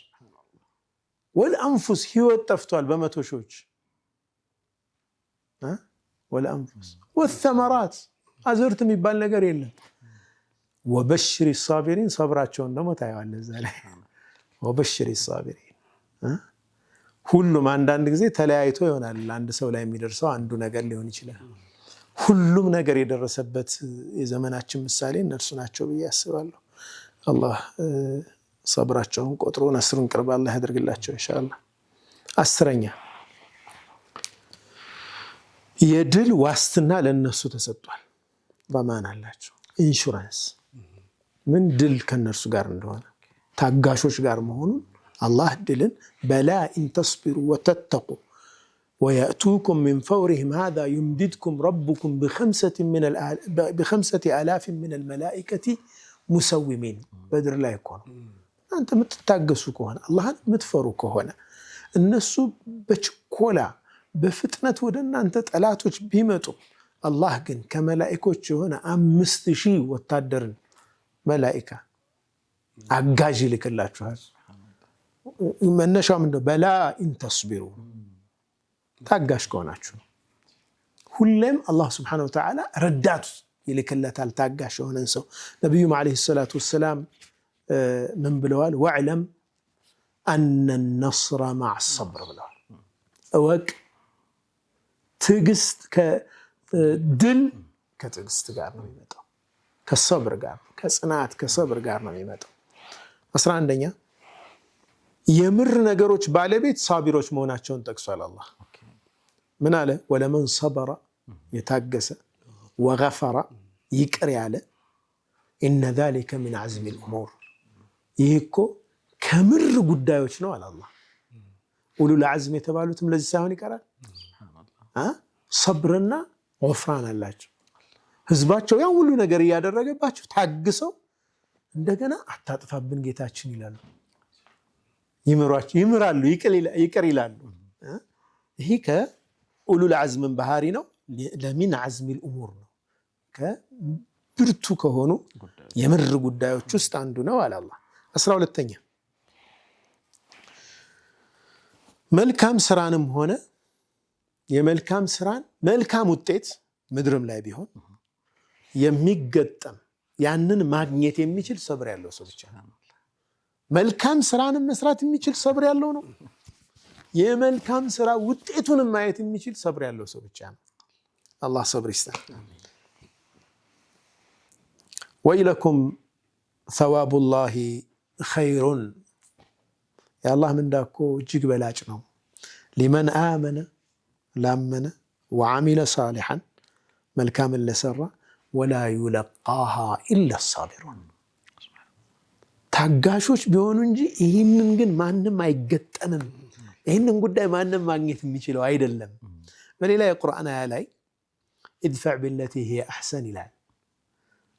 ወልአንፉስ ህይወት ጠፍቷል በመቶ ሺዎች። ወልአንፉስ ወተመራት አዝርት የሚባል ነገር የለም። ወበሽሪ ሳቢሪን፣ ሰብራቸውን ደግሞ ታየዋለህ እዛ ላይ። ወበሽሪ ሳቢሪን። ሁሉም አንዳንድ ጊዜ ተለያይቶ ይሆናል አንድ ሰው ላይ የሚደርሰው አንዱ ነገር ሊሆን ይችላል። ሁሉም ነገር የደረሰበት የዘመናችን ምሳሌ እነርሱ ናቸው ብዬ አስባለሁ። አላህ ሰብራቸውን ቆጥሮ ነስሩን ቅርብ አላህ ያደርግላቸው ኢንሻአላህ። 10ኛ የድል ዋስትና ለነሱ ተሰጥቷል። በማን አላቸው ኢንሹራንስ፣ ምን ድል ከነርሱ ጋር እንደሆነ ታጋሾች ጋር መሆኑን አላህ ድልን በላ ኢንተስቢሩ ወተተቁ ወየእቱኩም ሚን ፈውሪሂም ሃዛ ዩምዲድኩም ረቡኩም ቢኸምሰቲ አላፊን ሚነል መላኢከቲ ሙሰዊሚን። በድር ላይ እኮ ነው። እናንተ የምትታገሱ ከሆነ አላህን የምትፈሩ ከሆነ እነሱ በችኮላ በፍጥነት ወደ እናንተ ጠላቶች ቢመጡ አላህ ግን ከመላኢኮች የሆነ 5000 ወታደርን መላኢካ አጋዥ ይልክላችኋል። መነሻው ምንድነው? በላ ኢንተስቢሩ፣ ታጋሽ ከሆናችሁ። ሁሌም አላህ ስብሓነሁ ወተዓላ ረዳት ይልክለታል ታጋሽ የሆነን ሰው። ነቢዩም ዓለይሂ ሰላቱ ወሰላም ምን ብለዋል? ወዕለም አነ ነስረ ማዕ ሰብር ብለዋል። እወቅ ትዕግስት ድል ከትዕግስት ጋር ነው የሚመጣው፣ ከሰብር ጋር፣ ከጽናት ከሰብር ጋር ነው የሚመጣው። 11ኛ የምር ነገሮች ባለቤት ሳቢሮች መሆናቸውን ጠቅሷል። አላህ ምን አለ? ወለመን ሰበረ የታገሰ ወገፈረ ይቅር ያለ ኢነ ዛሊከ ሚን ዐዝሚል ኡሙር፣ ይህ እኮ ከምር ጉዳዮች ነው አለ አላህ። ኡሉል ዐዝም የተባሉትም ለዚህ ሳይሆን ይቀራል። ሰብርና ወፍራን አላቸው። ህዝባቸው ያን ሁሉ ነገር እያደረገባቸው ታግሰው እንደገና አታጥፋብን ጌታችን ይላሉ፣ ይምራሉ፣ ይቅር ይላሉ። ይሄ ከኡሉል ዐዝምን ባህሪ ነው። ለሚን ዐዝሚል ኡሙር ነው፣ ከብርቱ ከሆኑ የምር ጉዳዮች ውስጥ አንዱ ነው አለ አላህ። 12ኛ መልካም ስራንም ሆነ የመልካም ስራን መልካም ውጤት ምድርም ላይ ቢሆን የሚገጠም ያንን ማግኘት የሚችል ሰብር ያለው ሰው ብቻ ነው። መልካም ስራንም መስራት የሚችል ሰብር ያለው ነው። የመልካም ስራ ውጤቱንም ማየት የሚችል ሰብር ያለው ሰው ብቻ ነው። አላህ ሰብር ይስጣል። ወይለኩም ሰዋቡላሂ ኸይሩን፣ የአላህ ምንዳ እኮ እጅግ በላጭ ነው። ሊመን አመነ ላመነ ወዓሚለ ሳሊሐን መልካምን ለሰራ ወላ ዩለቃሃ ኢላ ሳቢሩን፣ ታጋሾች ቢሆኑ እንጂ ይህንን ግን ማንም አይገጠምም። ይህንን ጉዳይ ማንም ማግኘት የሚችለው አይደለም። በሌላ የቁርአን አያ ላይ ኢድፈዕ ቢለቲ ሂየ አሕሰን ይላል።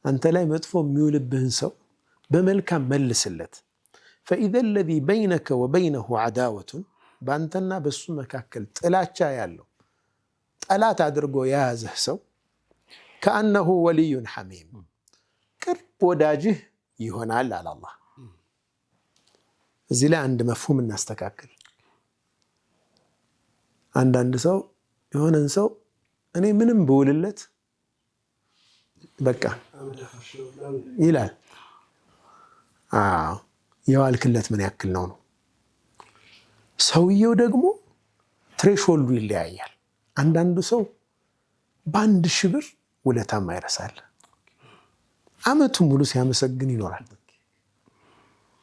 አንተ ላይ መጥፎ የሚውልብህን ሰው በመልካም መልስለት። ፈኢዘ ለዚ በይነከ ወበይነሁ ዐዳወቱን፣ በአንተና በሱ መካከል ጥላቻ ያለው ጠላት አድርጎ የያዘህ ሰው ከአነሁ ወልዩን ሐሚም፣ ቅርብ ወዳጅህ ይሆናል አለ አላህ። እዚህ ላይ አንድ መፍሁም እናስተካክል። አንዳንድ ሰው የሆነን ሰው እኔ ምንም ብውልለት በቃ ይላል። የዋልክለት ምን ያክል ነው? ሰውየው ደግሞ ትሬሾልዱ ይለያያል። አንዳንዱ ሰው በአንድ ሺህ ብር ውለታም አይረሳል፣ አመቱን ሙሉ ሲያመሰግን ይኖራል።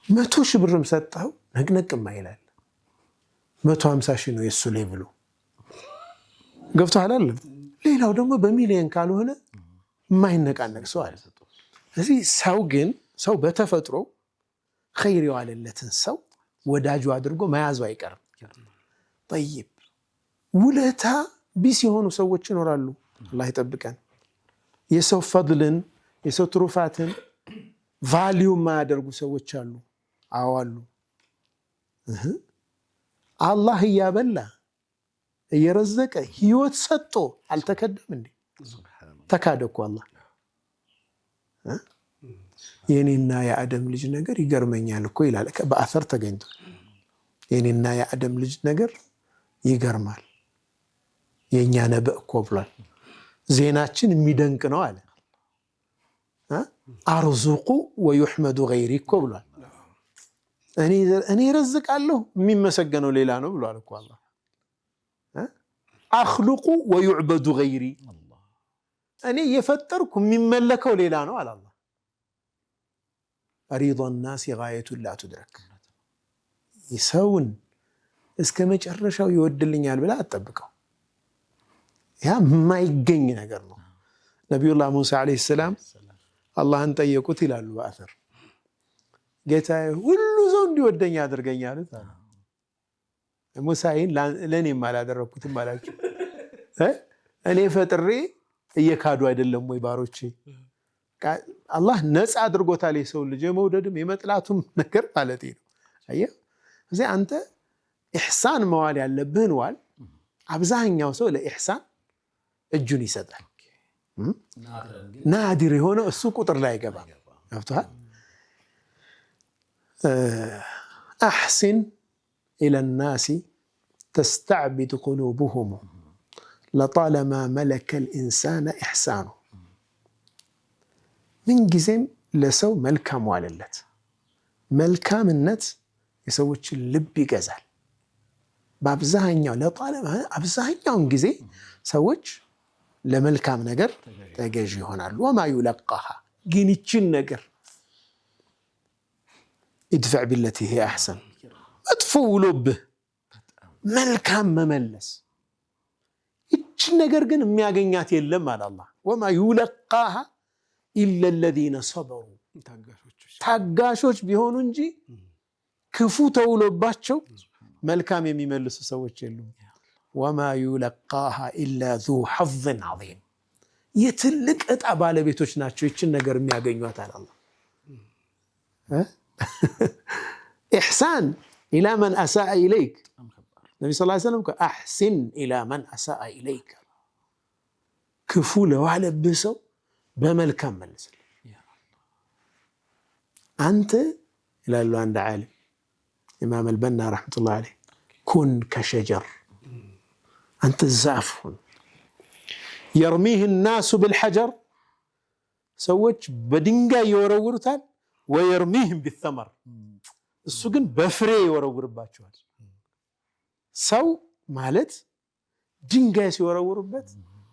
100 ሺህ ብርም ሰጠው ነቅነቅም አይላል። 150 ሺህ ነው የሱ ሌቭሉ። ገብቶሃል አይደል? ሌላው ደግሞ በሚሊዮን ካልሆነ የማይነቃነቅ ሰው አለ። ስለዚህ ሰው በተፈጥሮ ኸይር የዋለለትን ሰው ወዳጁ አድርጎ መያዙ አይቀርም። ጠይብ ውለታ ቢስ የሆኑ ሰዎች ይኖራሉ። አላህ ይጠብቀን። የሰው ፈድልን የሰው ትሩፋትን ቫሊዩ የማያደርጉ ሰዎች አሉ። አዋሉ አላህ እያበላ እየረዘቀ ህይወት ሰጥቶ አልተከደም እንዴ? ተካደ እኮ አላህ። የኔና የአደም ልጅ ነገር ይገርመኛል እኮ ይላል። በአሰር ተገኝቷል። የኔና የአደም ልጅ ነገር ይገርማል። የኛ ነበእ እኮ ብሏል። ዜናችን የሚደንቅ ነው አለ። አርዙቁ ወዩሕመዱ ገይሪ እኮ ብሏል። እኔ ረዝቃለሁ የሚመሰገነው ሌላ ነው ብሏል እኮ አላህ። አኽሉቁ ወዩዕበዱ ገይሪ፣ እኔ የፈጠርኩ የሚመለከው ሌላ ነው አለ አላህ። ሪዷ ናሲ ጋየቱን ላ ቱድረክ፣ ሰውን እስከ መጨረሻው ይወድልኛል ብላ አትጠብቀው። ያ የማይገኝ ነገር ነው። ነቢዩላህ ሙሳ ዓለይሂ ሰላም አላህን ጠየቁት ይላሉ በአሰር፣ ጌታዬ ሁሉ ሰው እንዲወደኝ አድርገኝ አሉት። ሙሳይን ለእኔም አላደረግኩትም አላቸው። እኔ ፈጥሬ እየካዱ አይደለም ወይ ባሮቼ? አላህ ነፃ አድርጎታል የሰው ልጅ የመውደድም የመጥላቱም ነገር ማለት ነው። አየህ እዚህ አንተ ኢሕሳን መዋል ያለብህን ዋል። አብዛኛው ሰው ለኢሕሳን እጁን ይሰጣል። ናዲር የሆነው እሱ ቁጥር ላይ ገባ። ገብቶሃል? አሕሲን ኢለ ናሲ ተስተዕቢድ ቁሉብሁም ለጣለማ መለከ ልኢንሳነ ኢሕሳኑ። ምንጊዜም ለሰው መልካም ዋልለት። መልካምነት የሰዎችን ልብ ይገዛል። በአብዛኛው ለጣለማ አብዛኛውን ጊዜ ሰዎች ለመልካም ነገር ተገዥ ይሆናሉ። ወማ ዩለቃሃ ግን ይችን ነገር ኢድፈዕ ቢለቲ ሂየ አሕሰን፣ መጥፎ ውሎብህ መልካም መመለስ፣ ይችን ነገር ግን የሚያገኛት የለም አለ አላህ። ወማ ዩለቃሃ ኢለ ለዚነ ሰበሩ፣ ታጋሾች ቢሆኑ እንጂ ክፉ ተውሎባቸው መልካም የሚመልሱ ሰዎች የሉም። ወማ ዩለቃሃ ኢላ ዙ ሐዝን ዐዚም፣ የትልቅ ዕጣ ባለቤቶች ናቸው ይችን ነገር የሚያገኟት አለ አላህ። ኢሕሳን ኢላ መን አሳአ ኢለይክ፣ ነቢ ስ ሰለም አሕሲን ኢላ መን አሳአ ኢለይክ፣ ክፉ ለዋለብህ ሰው በመልካም መልስልህ። አንተ ይላሉ አንድ ዓሊም ኢማም አልበና ረሕመቱላህ ዐለይህ፣ ኩን ከሸጀር፣ አንተ ዛፍ ሁን። የርሚህ ናሱ ብልሐጀር፣ ሰዎች በድንጋይ ይወረውሩታል። ወየርሚህም ቢተመር፣ እሱ ግን በፍሬ ይወረውርባቸዋል። ሰው ማለት ድንጋይ ሲወረውሩበት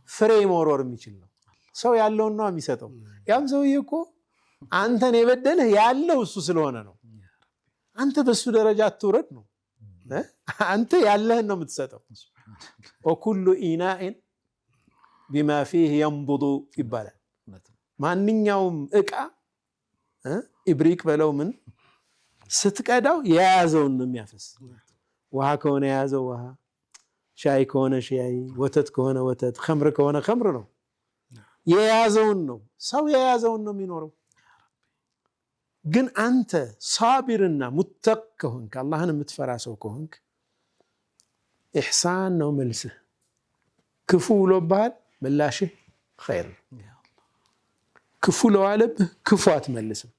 ፍሬ መወርወር የሚችል ነው። ሰው ያለውን ነው የሚሰጠው። ያም ሰውዬ እኮ አንተን የበደለህ ያለው እሱ ስለሆነ ነው። አንተ በሱ ደረጃ አትውረድ ነው። አንተ ያለህን ነው የምትሰጠው። ወኩሉ ኢናኢን ቢማ ፊህ የንቡዱ ይባላል። ማንኛውም እቃ ኢብሪቅ በለው ምን ስትቀዳው የያዘውን ነው የሚያፈስ። ውሃ ከሆነ የያዘው ውሃ፣ ሻይ ከሆነ ሻይ፣ ወተት ከሆነ ወተት፣ ኸምር ከሆነ ኸምር ነው። የያዘውን ነው። ሰው የያዘውን ነው የሚኖረው። ግን አንተ ሳቢርና ሙተቅ ከሆንክ፣ አላህን የምትፈራ ሰው ከሆንክ ኢሕሳን ነው መልስህ። ክፉ ውሎብሃል፣ ምላሽህ ኸይር ነው። ክፉ ለዋለብህ ክፉ አትመልስም፣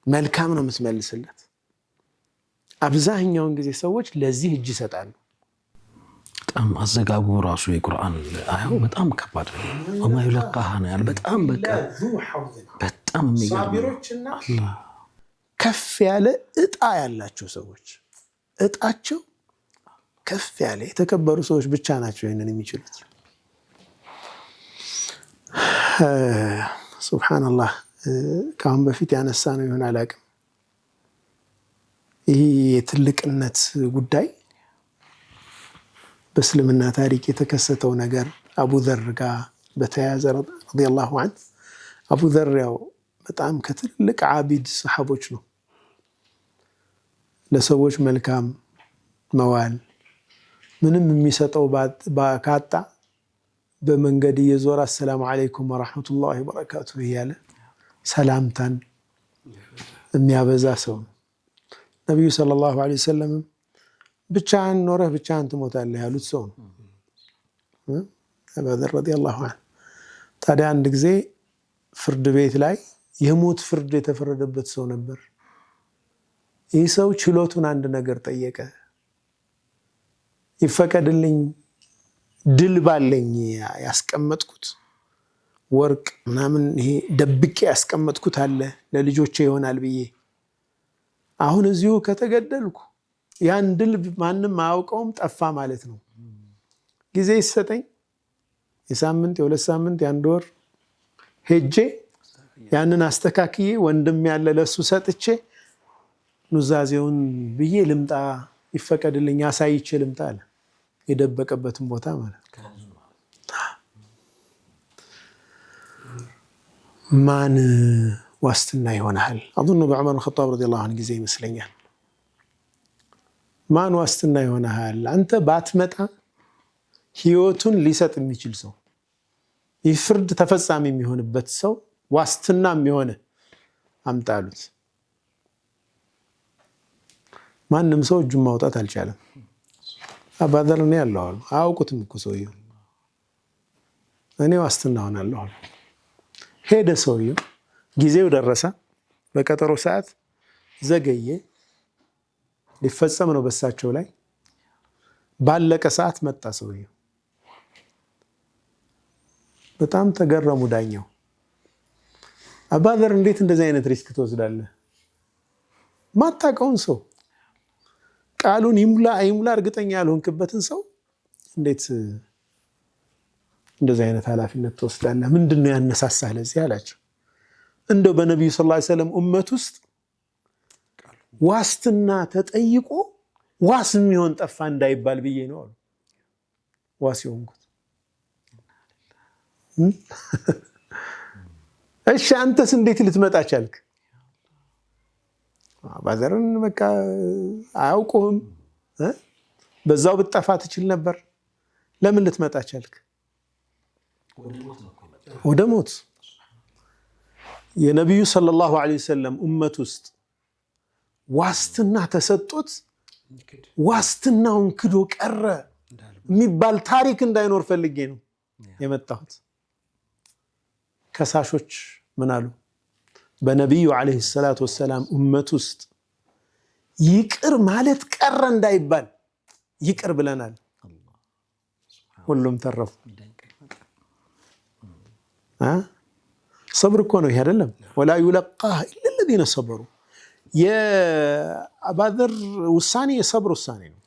መልካም ነው የምትመልስለት። አብዛኛውን ጊዜ ሰዎች ለዚህ እጅ ይሰጣሉ። በጣም አዘጋጉ ራሱ የቁርአን አያው በጣም ከባድ ነው። ወማ ዩለቃሃ ነው ያለ። በጣም በቃ በጣም ሳቢሮችና ከፍ ያለ እጣ ያላቸው ሰዎች፣ እጣቸው ከፍ ያለ የተከበሩ ሰዎች ብቻ ናቸው ይህንን የሚችሉት። ሱብሓነላህ። ከአሁን በፊት ያነሳ ነው ይሆን አላውቅም። ይህ የትልቅነት ጉዳይ በእስልምና ታሪክ የተከሰተው ነገር አቡ ዘር ጋር በተያያዘ ረዲየላሁ ዐንሁ። አቡ ዘር ያው በጣም ከትልቅ ዓቢድ ሰሓቦች ነው። ለሰዎች መልካም መዋል፣ ምንም የሚሰጠው ካጣ በመንገድ እየዞረ አሰላሙ ዓለይኩም ወረሕመቱላሂ ወበረካቱሁ እያለ ሰላምታን የሚያበዛ ሰው ነው። ነቢዩ ሰለላሁ ዐለይሂ ወሰለም ብቻህን ኖረህ ብቻህን ትሞታለህ ያሉት ሰው ነው አቡዘር ረዲየላሁ ዐንሁ። ታዲያ አንድ ጊዜ ፍርድ ቤት ላይ የሞት ፍርድ የተፈረደበት ሰው ነበር። ይህ ሰው ችሎቱን አንድ ነገር ጠየቀ። ይፈቀድልኝ ድል ባለኝ ያስቀመጥኩት ወርቅ ምናምን ይሄ ደብቄ ያስቀመጥኩት አለ ለልጆቼ ይሆናል ብዬ አሁን እዚሁ ከተገደልኩ ያን ድል ማንም አያውቀውም ጠፋ ማለት ነው። ጊዜ ይሰጠኝ የሳምንት የሁለት ሳምንት የአንድ ወር ሄጄ ያንን አስተካክዬ ወንድም ያለ ለሱ ሰጥቼ ኑዛዜውን ብዬ ልምጣ ይፈቀድልኝ አሳይቼ ልምጣ አለ። የደበቀበትን ቦታ ማለት ማን ዋስትና ይሆናል? አظن በዑመር ብን ኸጣብ ረዲየላሁ ዐንሁ ጊዜ ይመስለኛል። ማን ዋስትና ይሆናል? አንተ ባትመጣ ህይወቱን ሊሰጥ የሚችል ሰው ይህ ፍርድ ተፈጻሚ የሚሆንበት ሰው ዋስትና የሚሆነ አምጣሉት። ማንም ሰው እጁን ማውጣት አልቻለም። አባዘር ነው ያለው አሉ። አያውቁትም እኮ ሰውየው። እኔ ዋስትና ሆናለሁ አሉ። ሄደ ሰውየው። ጊዜው ደረሰ። በቀጠሮ ሰዓት ዘገየ። ሊፈጸም ነው በሳቸው ላይ። ባለቀ ሰዓት መጣ ሰውየው። በጣም ተገረሙ ዳኛው። አባዘር እንዴት እንደዚህ አይነት ሪስክ ትወስዳለህ? ማታውቀውን ሰው ቃሉን ይሙላ አይሙላ እርግጠኛ ያልሆንክበትን ሰው እንዴት እንደዚህ አይነት ኃላፊነት ትወስዳለህ? ምንድነው ያነሳሳህ ለዚህ አላቸው። እንደው በነብዩ ሰለላሁ ዐለይሂ ወሰለም ኡመት ውስጥ ዋስትና ተጠይቆ ዋስ የሚሆን ጠፋ እንዳይባል ብዬ ነው አሉ። ዋስ ይሆንኩት። እሺ አንተስ እንዴት ልትመጣ ቻልክ? አባዘርን በቃ አያውቁህም። በዛው ብትጠፋ ትችል ነበር። ለምን ልትመጣ ቻልክ? ወደ ሞት። የነቢዩ ሰለላሁ ዐለይሂ ወሰለም ኡመት ውስጥ ዋስትና ተሰጥቶት ዋስትናውን ክዶ ቀረ የሚባል ታሪክ እንዳይኖር ፈልጌ ነው የመጣሁት። ከሳሾች ምን አሉ? በነቢዩ ዐለይሂ ሰላቱ ወሰላም ኡመት ውስጥ ይቅር ማለት ቀረ እንዳይባል ይቅር ብለናል። ሁሉም ተረፉ። ሰብር እኮ ነው ይሄ አይደለም? ወላ ዩለቃህ ኢላ الذين صبروا። የአባዘር ውሳኔ የሰብር ውሳኔ ነው።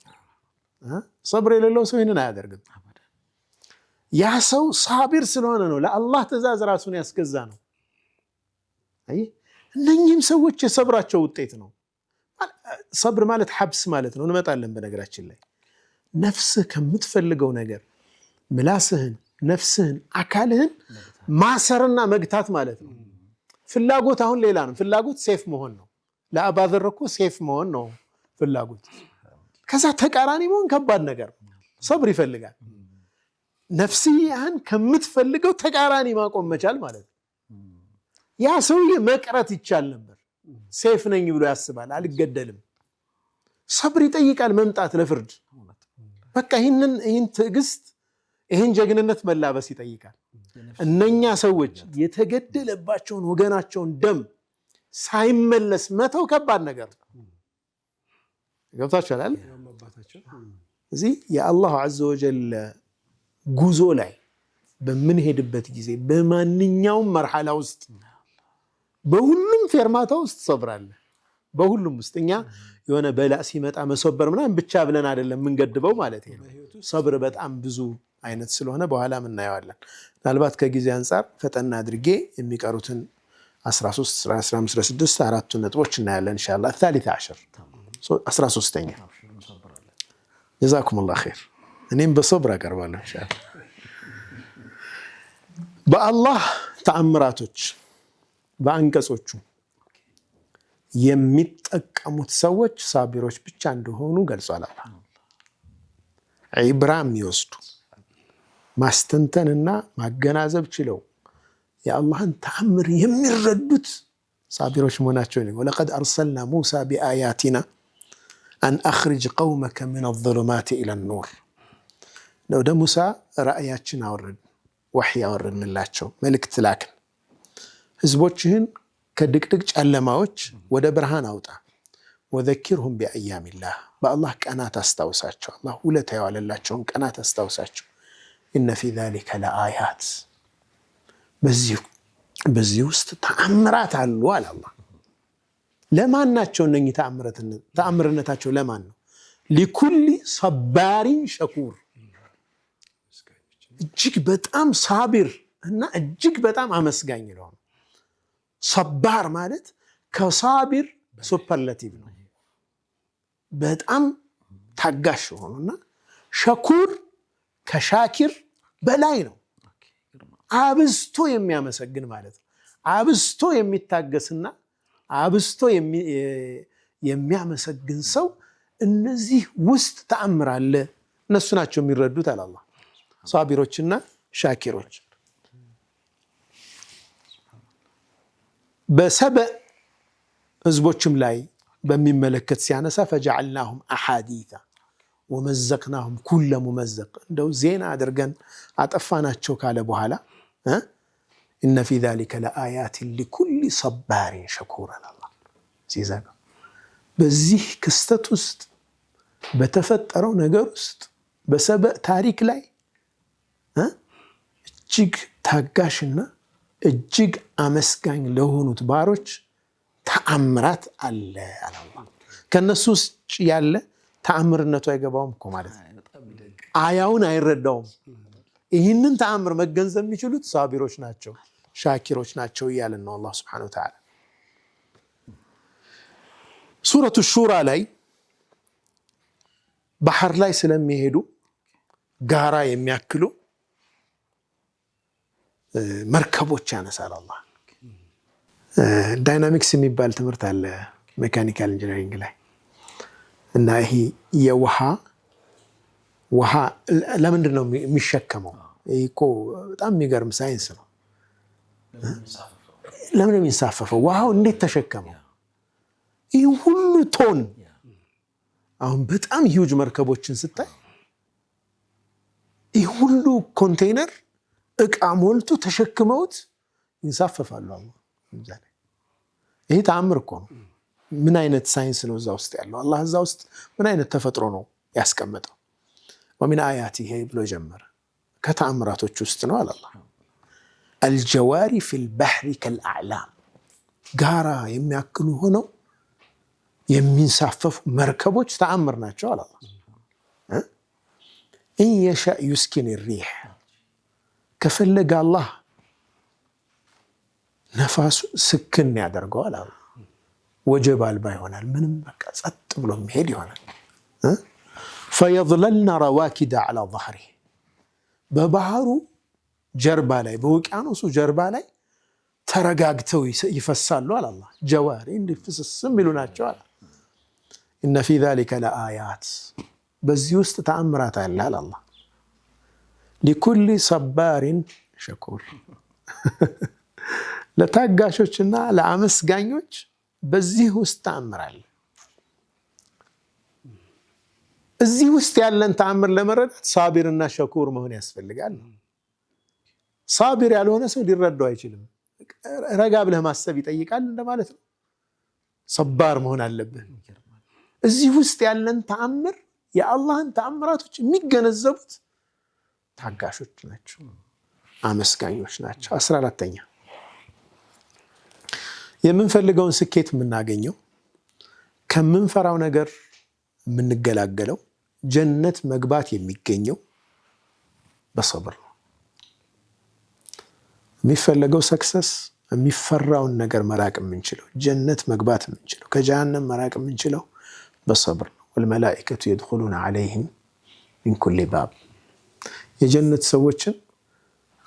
ሰብር የሌለው ሰው ይህንን አያደርግም። ያ ሰው ሳቢር ስለሆነ ነው። ለአላህ ትእዛዝ ራሱን ያስገዛ ነው። አይ እነኚህም ሰዎች የሰብራቸው ውጤት ነው። ሰብር ማለት ሐብስ ማለት ነው። እንመጣለን በነገራችን ላይ ነፍስህ ከምትፈልገው ነገር ምላስህን፣ ነፍስህን፣ አካልህን ማሰርና መግታት ማለት ነው። ፍላጎት አሁን ሌላ ነው። ፍላጎት ሴፍ መሆን ነው። ለአባዘር እኮ ሴፍ መሆን ነው ፍላጎት። ከዛ ተቃራኒ መሆን ከባድ ነገር ነው። ሰብር ይፈልጋል። ነፍስህን ከምትፈልገው ተቃራኒ ማቆም መቻል ማለት ነው። ያ ሰውዬ መቅረት ይቻል ነበር። ሴፍ ነኝ ብሎ ያስባል፣ አልገደልም። ሰብር ይጠይቃል መምጣት ለፍርድ። በቃ ይህን ትዕግስት፣ ይህን ጀግንነት መላበስ ይጠይቃል። እነኛ ሰዎች የተገደለባቸውን ወገናቸውን ደም ሳይመለስ መተው ከባድ ነገር ነው። ገብታችኋል? እዚህ የአላሁ ዐዘ ወጀል ጉዞ ላይ በምንሄድበት ጊዜ በማንኛውም መርሐላ ውስጥ በሁሉም ፌርማታ ውስጥ ሰብር አለ። በሁሉም ውስጥ እኛ የሆነ በላእ ሲመጣ መሰበር ምናምን ብቻ ብለን አይደለም የምንገድበው ማለት ነው። ሰብር በጣም ብዙ አይነት ስለሆነ በኋላም እናየዋለን። ምናልባት ከጊዜ አንጻር ፈጠና አድርጌ የሚቀሩትን 13 15 16 አራቱ ነጥቦች እናያለን ኢንሻአላህ። الثالث عشر 13ኛ ጀዛኩሙላህ ኸይር። እኔም በሰብር አቀርባለሁ ኢንሻአላህ። በአላህ ተአምራቶች በአንቀጾቹ የሚጠቀሙት ሰዎች ሳቢሮች ብቻ እንደሆኑ ገልጿል። ዒብራ የሚወስዱ ማስተንተንና ማገናዘብ ችለው የአላህን ተአምር የሚረዱት ሳቢሮች መሆናቸው ነው። ወለቀድ አርሰልና ሙሳ ቢአያቲና አን አኽሪጅ ቀውመከ ሚነ ዙሉማቲ ኢለ ኑር። ወደ ሙሳ ራእያችን አወረድን፣ ወሕይ አወረድንላቸው፣ መልእክት ላክን። ህዝቦችህን ከድቅድቅ ጨለማዎች ወደ ብርሃን አውጣ። ወዘኪርሁም ቢአያሚላህ፣ በአላህ ቀናት አስታውሳቸው፣ አላህ ውለታ የዋለላቸውን ቀናት አስታውሳቸው። ኢነ ፊ ዛሊከ ለአያት፣ በዚህ ውስጥ ተአምራት አሉ አለ አላህ። ለማን ናቸው እነኚህ ተአምርነታቸው ለማን ነው? ሊኩሊ ሰባሪን ሸኩር፣ እጅግ በጣም ሳቢር እና እጅግ በጣም አመስጋኝ ነው። ሰባር ማለት ከሳቢር ሱፐርላቲቭ ነው፣ በጣም ታጋሽ ሆኖና ሸኩር ከሻኪር በላይ ነው። አብስቶ የሚያመሰግን ማለት ነው። አብስቶ የሚታገስና አብስቶ የሚያመሰግን ሰው እነዚህ ውስጥ ተአምር አለ። እነሱ ናቸው የሚረዱት አለ አላህ፣ ሳቢሮችና ሻኪሮች። በሰበእ ህዝቦችም ላይ በሚመለከት ሲያነሳ ፈጀዐልናሁም አሓዲታ ወመዘቅናሁም ኩለ ሙመዘቅ፣ እንደው ዜና አድርገን አጠፋናቸው ካለ በኋላ ኢነ ፊ ዛሊከ ለአያትን ሊኩሊ ሰባሪን ሸኩር አላህ ሲዘጋ። በዚህ ክስተት ውስጥ በተፈጠረው ነገር ውስጥ በሰበእ ታሪክ ላይ እጅግ ታጋሽና እጅግ አመስጋኝ ለሆኑት ባሮች ተአምራት አለ አላህ። ከነሱ ውስጥ ያለ ተአምርነቱ አይገባውም እኮ ማለት ነው። አያውን አይረዳውም። ይህንን ተአምር መገንዘብ የሚችሉት ሳቢሮች ናቸው፣ ሻኪሮች ናቸው እያለን ነው አላህ ሱብሓነሁ ወተዓላ። ሱረቱ ሹራ ላይ ባህር ላይ ስለሚሄዱ ጋራ የሚያክሉ መርከቦች ያነሳል አላህ። ዳይናሚክስ የሚባል ትምህርት አለ ሜካኒካል ኢንጂነሪንግ ላይ እና ይሄ የውሃ ለምንድን ነው የሚሸከመው? ይሄ እኮ በጣም የሚገርም ሳይንስ ነው። ለምን ነው የሚንሳፈፈው? ውሃው እንዴት ተሸከመው? ይህ ሁሉ ቶን፣ አሁን በጣም ሂውጅ መርከቦችን ስታይ ይህ ሁሉ ኮንቴይነር እቃ ሞልቶ ተሸክመውት ይንሳፈፋሉ። ይሄ ተአምር እኮ ነው። ምን አይነት ሳይንስ ነው እዛ ውስጥ ያለው? አላህ እዛ ውስጥ ምን አይነት ተፈጥሮ ነው ያስቀመጠው? ወሚን አያቲሂ ብሎ ጀመረ። ከተአምራቶች ውስጥ ነው አላህ አልጀዋሪ ፊል ባህሪ ከልአዕላም፣ ጋራ የሚያክሉ ሆነው የሚንሳፈፉ መርከቦች ተአምር ናቸው አላህ። ኢን የሻእ ዩስኪን ሪሕ፣ ከፈለገ አላህ ነፋሱ ስክን ያደርገዋል አላህ። ወጀብ አልባ ይሆናል። ምንም በቃ ጸጥ ብሎ የሚሄድ ይሆናል። ፈየظለልና ረዋኪደ ዐላ ظህሪህ፣ በባህሩ ጀርባ ላይ በውቅያኖሱ ጀርባ ላይ ተረጋግተው ይፈሳሉ አለ አላህ። ጀዋሪ እንዲፍስስ የሚሉ ናቸው አለ። ኢነ ፊ ዛሊከ ለአያት፣ በዚህ ውስጥ ተአምራት አለ አለ አላህ። ሊኩሊ ሰባሪን ሸኩር፣ ለታጋሾችና ለአመስጋኞች በዚህ ውስጥ ተአምር አለ። እዚህ ውስጥ ያለን ተአምር ለመረዳት ሳቢርና ሸኩር መሆን ያስፈልጋል። ሳቢር ያልሆነ ሰው ሊረዳው አይችልም። ረጋ ብለህ ማሰብ ይጠይቃል እንደማለት ነው። ሰባር መሆን አለብህ። እዚህ ውስጥ ያለን ተአምር፣ የአላህን ተአምራቶች የሚገነዘቡት ታጋሾች ናቸው፣ አመስጋኞች ናቸው። 14ተኛ የምንፈልገውን ስኬት የምናገኘው፣ ከምንፈራው ነገር የምንገላገለው፣ ጀነት መግባት የሚገኘው በሰብር ነው። የሚፈለገው ሰክሰስ፣ የሚፈራውን ነገር መራቅ የምንችለው፣ ጀነት መግባት የምንችለው፣ ከጀሃነም መራቅ የምንችለው በሰብር ነው። ወልመላኢከቱ የድኹሉነ ዐለይሂም ሚን ኩሊ ባብ፣ የጀነት ሰዎችን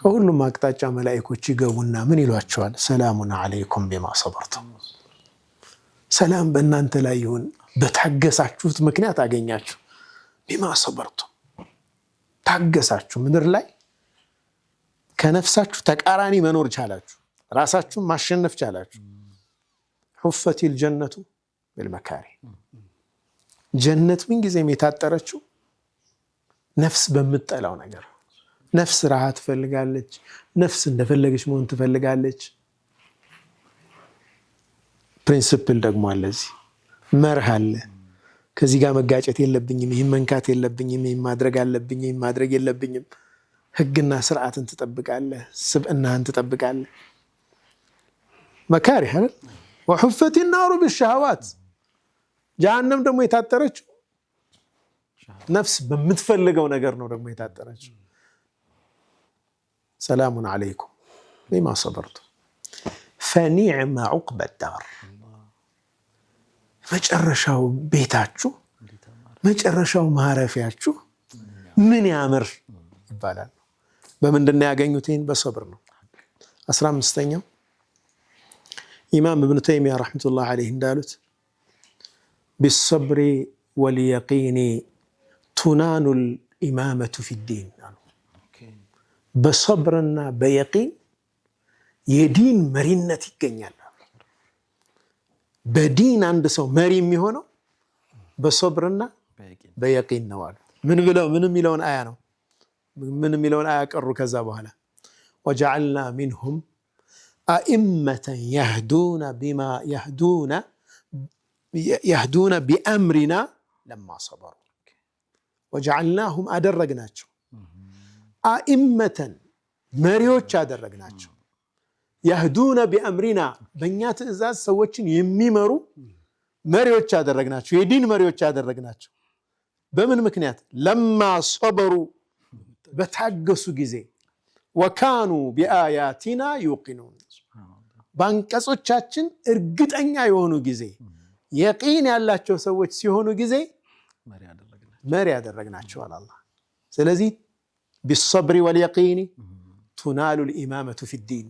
ከሁሉም አቅጣጫ መላኢኮች ይገቡና ምን ይሏቸዋል? ሰላሙን ዐለይኩም ቢማ ሰበርቱም፣ ሰላም በእናንተ ላይ ይሁን በታገሳችሁት ምክንያት አገኛችሁ። ቢማ ሰበርቱም፣ ታገሳችሁ፣ ምድር ላይ ከነፍሳችሁ ተቃራኒ መኖር ቻላችሁ፣ ራሳችሁን ማሸነፍ ቻላችሁ። ሑፈቲል ጀነቱ ቢልመካሪ፣ ጀነት ምን ጊዜም የታጠረችው ነፍስ በምትጠላው ነገር። ነፍስ ራሃ ትፈልጋለች። ነፍስ እንደፈለገች መሆን ትፈልጋለች። ፕሪንሲፕል ደግሞ አለ፣ እዚህ መርህ አለ። ከዚህ ጋር መጋጨት የለብኝም፣ ይህን መንካት የለብኝም፣ ይህን ማድረግ አለብኝ፣ ይህን ማድረግ የለብኝም። ህግና ስርዓትን ትጠብቃለህ፣ ስብዕናህን ትጠብቃለህ። መካሪህ አይደል? ወሑፈት ናሩ ብሸሃዋት። ጀሃነም ደግሞ የታጠረችው ነፍስ በምትፈልገው ነገር ነው ደግሞ የታጠረችው። ሰላሙን ዓለይኩም ቢማ ሰበርቱም ፈኒዕመ ዑቅበ ዳር። መጨረሻው ቤታችሁ፣ መጨረሻው ማረፊያችሁ ምን ያምር ይባላል። በምንድን ነው ያገኙት? ይህን በሰብር ነው። 15ኛው ኢማም እብኑ ተይሚያ ረሕመቱላህ ዓለይህ እንዳሉት ቢሰብሪ ወልየቂኒ ቱናኑል ኢማመቱ ፊዲን አሉ። በሰብርና በየቂን የዲን መሪነት ይገኛል። በዲን አንድ ሰው መሪ የሚሆነው በሰብርና በየቂን ነው አሉ። ምን የሚለውን አያ ነው? ምን የሚለውን አያ ቀሩ። ከዛ በኋላ ወጀዐልና ሚንሁም አኢመተን የህዱነ ቢአምሪና ለማ ሰበሩ። ወጀዐልናሁም አደረግናቸው፣ አኢመተን መሪዎች አደረግናቸው፣ የህዱነ ቢአምሪና በእኛ ትእዛዝ ሰዎችን የሚመሩ መሪዎች አደረግናቸው፣ የዲን መሪዎች አደረግናቸው። በምን ምክንያት? ለማ ሰበሩ በታገሱ ጊዜ፣ ወካኑ ቢአያቲና ዩቂኑን በአንቀጾቻችን እርግጠኛ የሆኑ ጊዜ፣ የቂን ያላቸው ሰዎች ሲሆኑ ጊዜ መሪ ያደረግናቸዋል አላህ። ስለዚህ ቢሰብሪ ወልየቂኒ ቱናሉል ኢማመቱ ፊዲን፣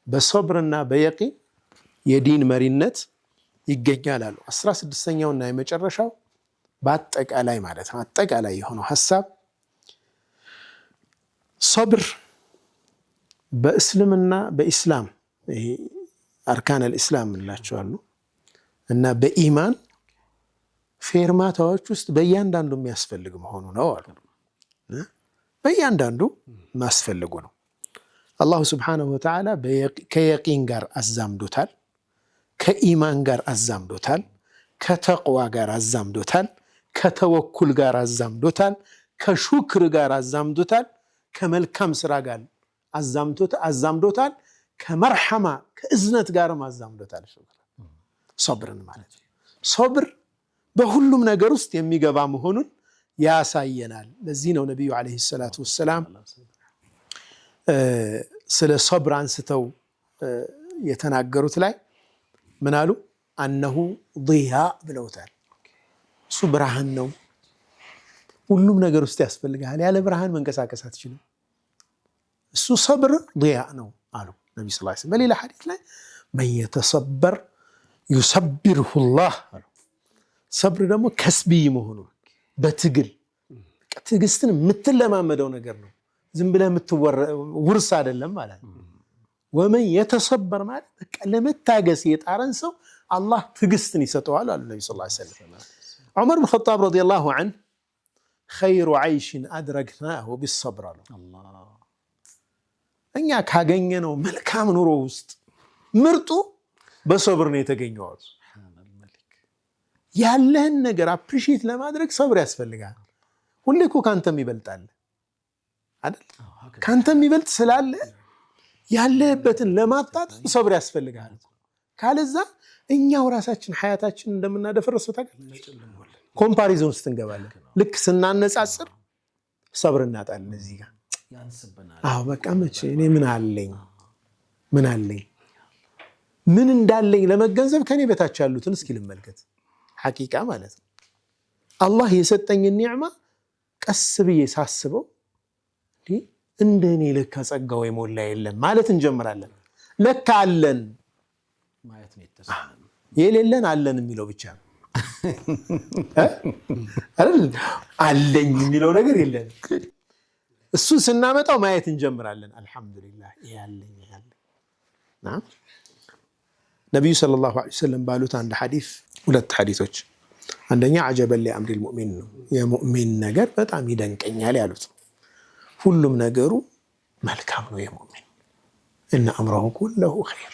በሰብርና በየቂን የዲን መሪነት ይገኛል አሉ። 16ኛውና የመጨረሻው በአጠቃላይ ማለት ነው፣ አጠቃላይ የሆነው ሀሳብ ሰብር በእስልምና በኢስላም ይሄ አርካን አልኢስላም እንላቸዋሉ እና በኢማን ፌርማታዎች ውስጥ በእያንዳንዱ የሚያስፈልግ መሆኑ ነው አሉ። በእያንዳንዱ ማስፈልጉ ነው። አላሁ ስብሓነሁ ወተዓላ ከየቂን ጋር አዛምዶታል፣ ከኢማን ጋር አዛምዶታል፣ ከተቅዋ ጋር አዛምዶታል፣ ከተወኩል ጋር አዛምዶታል፣ ከሹክር ጋር አዛምዶታል፣ ከመልካም ስራ ጋር አዛምዶታል፣ ከመርሐማ ከእዝነት ጋርም አዛምዶታል። ሰብርን ማለት ሰብር በሁሉም ነገር ውስጥ የሚገባ መሆኑን ያሳየናል። ለዚህ ነው ነቢዩ ዓለይሂ ሰላቱ ወሰላም ስለ ሰብር አንስተው የተናገሩት ላይ ምን አሉ? አነሁ ضያ ብለውታል። እሱ ብርሃን ነው፣ ሁሉም ነገር ውስጥ ያስፈልጋል። ያለ ብርሃን መንቀሳቀስ አትችልም። እሱ ሰብር ضያ ነው አሉ ነቢ ስ ላ። በሌላ ሐዲስ ላይ መን የተሰበር ዩሰቢርሁ ላህ አሉ። ሰብር ደግሞ ከስቢይ መሆኑ በትግል ትዕግስትን የምትለማመደው ነገር ነው። ዝም ብለህ ውርስ አይደለም ማለት ነው። ወመን የተሰበር ማለት በቃ ለመታገስ የጣረን ሰው አላህ ትዕግስትን ይሰጠዋል አሉ ነቢ ስ ሰለም። ዑመር ብን ኸጣብ ረዲየላሁ ዐንሁ ኸይሩ ዐይሽን አድረግናሁ ቢሰብር አሉ። እኛ ካገኘነው መልካም ኑሮ ውስጥ ምርጡ በሰብር ነው የተገኘው። ያለህን ነገር አፕሪሺየት ለማድረግ ሰብር ያስፈልጋል። ሁሌ እኮ ካንተም ይበልጣል አይደል? ካንተም ይበልጥ ስላለ ያለህበትን ለማጣት ሰብር ያስፈልጋል። ካለዛ እኛው ራሳችን ሐያታችን እንደምናደፈረሰው ታውቃለህ። ኮምፓሪዞን ውስጥ እንገባለን። ልክ ስናነጻጽር ሰብር እናጣለን። እዚህ ጋር አዎ በቃ መቼ እኔ ምን አለኝ ምን እንዳለኝ ለመገንዘብ ከኔ በታች ያሉትን እስኪ ልመልከት። ሐቂቃ ማለት ነው። አላህ የሰጠኝን ኒዕማ ቀስ ብዬ ሳስበው እንደኔ ለካ ጸጋው የሞላ የለም ማለት እንጀምራለን። ለካ አለን የሌለን አለን የሚለው ብቻ ነው አይደል? አለኝ የሚለው ነገር የለን። እሱን ስናመጣው ማየት እንጀምራለን። አልሐምዱሊላህ ያለኝ ነቢዩ ሰለላሁ ዐለይሂ ወሰለም ባሉት አንድ ሐዲስ፣ ሁለት ሐዲሶች አንደኛ አጀበል ሊአምሪል ሙእሚን ነው፣ የሙእሚን ነገር በጣም ይደንቀኛል ያሉት። ሁሉም ነገሩ መልካም ነው የሙእሚን። እነ አምረሁ ኩለሁ ኸይር፣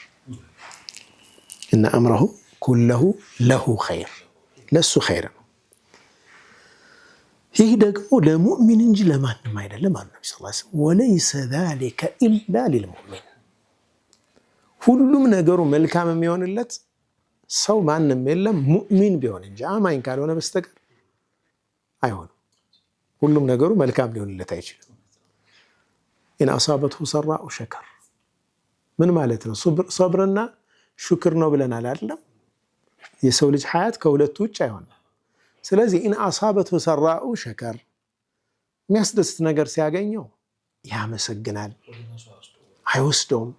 እነ አምረሁ ኩለሁ ለሁ ኸይር፣ ለሱ ኸይር ነው። ይህ ደግሞ ለሙእሚን እንጂ ለማንም አይደለም አሉ ነቢ ሰለላሁ ዐለይሂ ወሰለም። ወለይሰ ዛሊከ ኢላ ሊልሙእሚን፣ ሁሉም ነገሩ መልካም የሚሆንለት ሰው ማንም የለም ሙእሚን ቢሆን እንጂ አማኝ ካልሆነ በስተቀር አይሆንም። ሁሉም ነገሩ መልካም ሊሆንለት አይችልም። ኢን አሳበትሁ ሰራኡ ሸከር፣ ምን ማለት ነው? ሶብርና ሹክር ነው ብለናል አይደለም? የሰው ልጅ ሐያት ከሁለቱ ውጭ አይሆንም። ስለዚህ ኢን አሳበትሁ ሰራኡ ሸከር፣ የሚያስደስት ነገር ሲያገኘው ያመሰግናል፣ አይወስደውም።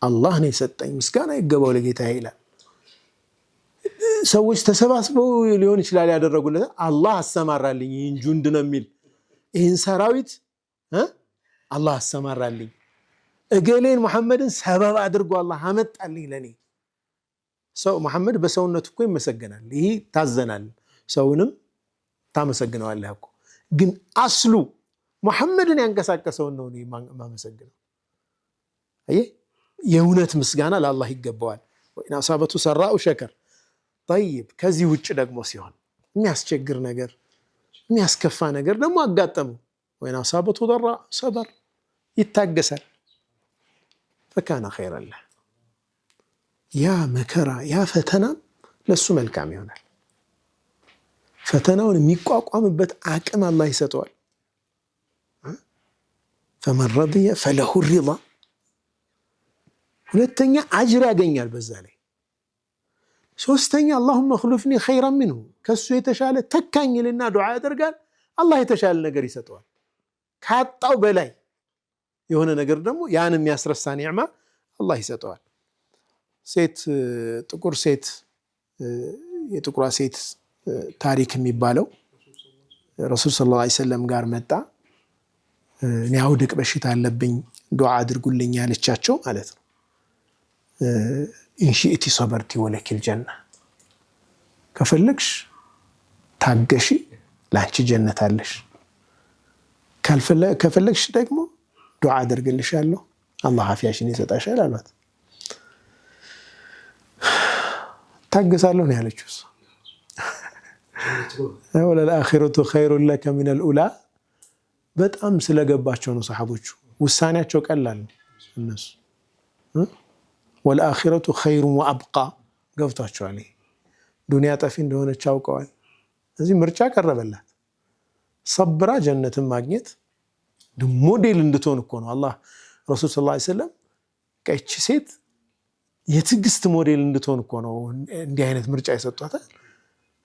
አላህ ነው የሰጠኝ ምስጋና ይገባው ለጌታዬ ይላል። ሰዎች ተሰባስበው ሊሆን ይችላል ያደረጉለት፣ አላህ አሰማራልኝ ይህን ጁንድ ነው የሚል ይህን ሰራዊት አላህ አሰማራልኝ፣ እገሌን ሙሐመድን ሰበብ አድርጎ አላህ አመጣልኝ ለኔ። ሰው ሙሐመድ በሰውነቱ እኮ ይመሰገናል፣ ይህ ታዘናል፣ ሰውንም ታመሰግነዋለህ እኮ። ግን አስሉ ሙሐመድን ያንቀሳቀሰውን ነው እኔ የማመሰግነው። አየህ፣ የእውነት ምስጋና ለአላህ ይገባዋል። ወኢን አሳበቱ ሰራኡ ሸከር። ጠይብ፣ ከዚህ ውጭ ደግሞ ሲሆን የሚያስቸግር ነገር የሚያስከፋ ነገር ደግሞ አጋጠመው፣ ወኢን አሳበቱ ደራ ሰበር፣ ይታገሳል። ፈካነ ኸይረን ለህ፣ ያ መከራ ያ ፈተናም ለሱ መልካም ይሆናል። ፈተናውን የሚቋቋምበት አቅም አላህ ይሰጠዋል። ፈመን ረድየ ፈለሁ ሪዳ። ሁለተኛ አጅር ያገኛል በዛ ላይ። ሶስተኛ አላሁመ እኽሉፍኒ ኸይረን ሚንሁ፣ ከሱ የተሻለ ተካኝልና ዱዓ ያደርጋል። አላህ የተሻለ ነገር ይሰጠዋል። ካጣው በላይ የሆነ ነገር ደግሞ ያን የሚያስረሳ ኒዕማ አላህ ይሰጠዋል። ሴት ጥቁር ሴት የጥቁሯ ሴት ታሪክ የሚባለው ረሱል ሰለላሁ ዐለይሂ ወሰለም ጋር መጣ። እኔ አውድቅ በሽታ አለብኝ ዱዓ አድርጉልኝ ያለቻቸው ማለት ነው። ኢንሺእቲ ሰበርቲ ወለኪል ጀና፣ ከፈለግሽ ታገሺ ለአንቺ ጀነት አለሽ፣ ከፈለግሽ ደግሞ ዱዓ አደርግልሻለሁ አላህ አፊያሽን ይሰጣሻል አሏት። ታገሳለሁ ነው ያለችው። ወለልአኺረቱ ኸይሩን ለከ ሚነል ኡላ። በጣም ስለገባቸው ነው ሰሓቦቹ፣ ውሳኔያቸው ቀላል ነው እነሱ። ወልአኺረቱ ኸይሩን ወአብቃ ገብቷቸዋል። ዱንያ ጠፊ እንደሆነች አውቀዋል። እዚህ ምርጫ ቀረበላት። ሰብራ ጀነትን ማግኘት ሞዴል እንድትሆን እኮ ነው አላህ ረሱል ሰለላሁ ዐለይሂ ወሰለም ቀች ሴት የትዕግስት ሞዴል እንድትሆን እኮ ነው እንዲህ አይነት ምርጫ የሰጧታል።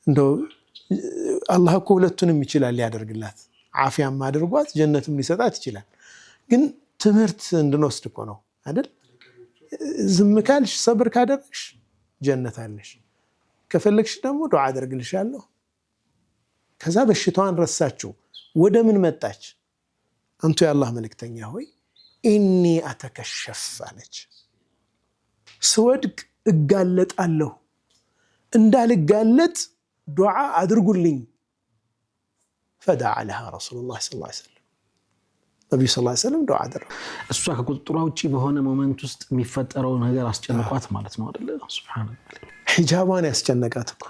እንደው አላህ እኮ ሁለቱንም ይችላል ሊያደርግላት፣ ዓፊያም አድርጓት ጀነትም ሊሰጣት ይችላል። ግን ትምህርት እንድንወስድ እኮ ነው አይደል? ዝም ካልሽ ሰብር ካደረግሽ ጀነት አለሽ፣ ከፈለግሽ ደግሞ ዱዓ አደርግልሻለሁ። ከዛ በሽታዋን ረሳችው። ወደ ምን መጣች? አንቱ የአላህ መልእክተኛ ሆይ ኢኒ አተከሸፍ አለች። ስወድቅ እጋለጣለሁ፣ እንዳልጋለጥ ዱዓ አድርጉልኝ። ፈደዓ ለሃ ረሱሉላህ ሰለላሁ ዐለይሂ ወሰለም፣ ነቢዩ ሰለላሁ ዐለይሂ ወሰለም ዱዓ አደረጉ። እሷ ከቁጥጥሯ ውጭ በሆነ ሞመንት ውስጥ የሚፈጠረው ነገር አስጨንቋት ማለት ነው አይደለ? ሱብሃንአላህ። ሒጃቧን ያስጨነቃት እኮ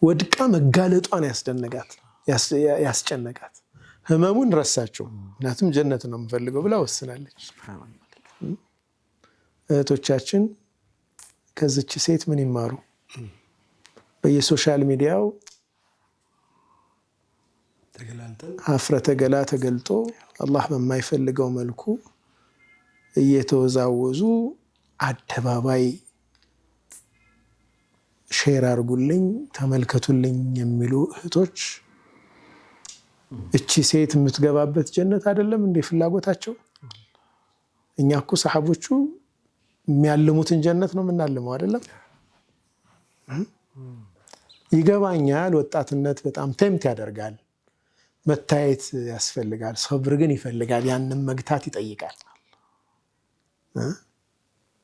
ወድቃ መጋለጧን ያስጨነቃት፣ ህመሙን ረሳችው። ምክንያቱም ጀነት ነው የምፈልገው ብላ ወስናለች። እህቶቻችን ከዚች ሴት ምን ይማሩ? በየሶሻል ሚዲያው ሀፍረተ ገላ ተገልጦ አላህ በማይፈልገው መልኩ እየተወዛወዙ አደባባይ ሼር አድርጉልኝ ተመልከቱልኝ የሚሉ እህቶች እቺ ሴት የምትገባበት ጀነት አይደለም እንዴ ፍላጎታቸው? እኛ እኮ ሰሓቦቹ የሚያልሙትን ጀነት ነው የምናልመው አይደለም? ይገባኛል። ወጣትነት በጣም ቴምት ያደርጋል፣ መታየት ያስፈልጋል፣ ሰብር ግን ይፈልጋል። ያንን መግታት ይጠይቃል፣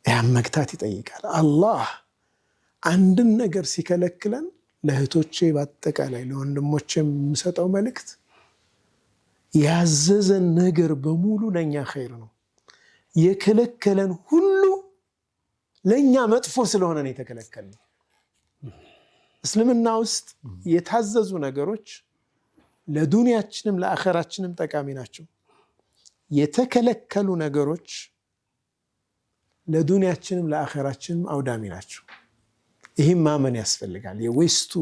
ያን መግታት ይጠይቃል። አላህ አንድን ነገር ሲከለክለን ለእህቶቼ በአጠቃላይ ለወንድሞቼ የምሰጠው መልእክት ያዘዘን ነገር በሙሉ ለኛ ኸይር ነው። የከለከለን ሁሉ ለኛ መጥፎ ስለሆነ ነው የተከለከልነው። እስልምና ውስጥ የታዘዙ ነገሮች ለዱንያችንም ለአኺራችንም ጠቃሚ ናቸው። የተከለከሉ ነገሮች ለዱንያችንም ለአኺራችንም አውዳሚ ናቸው። ይህም ማመን ያስፈልጋል። የዌስቱ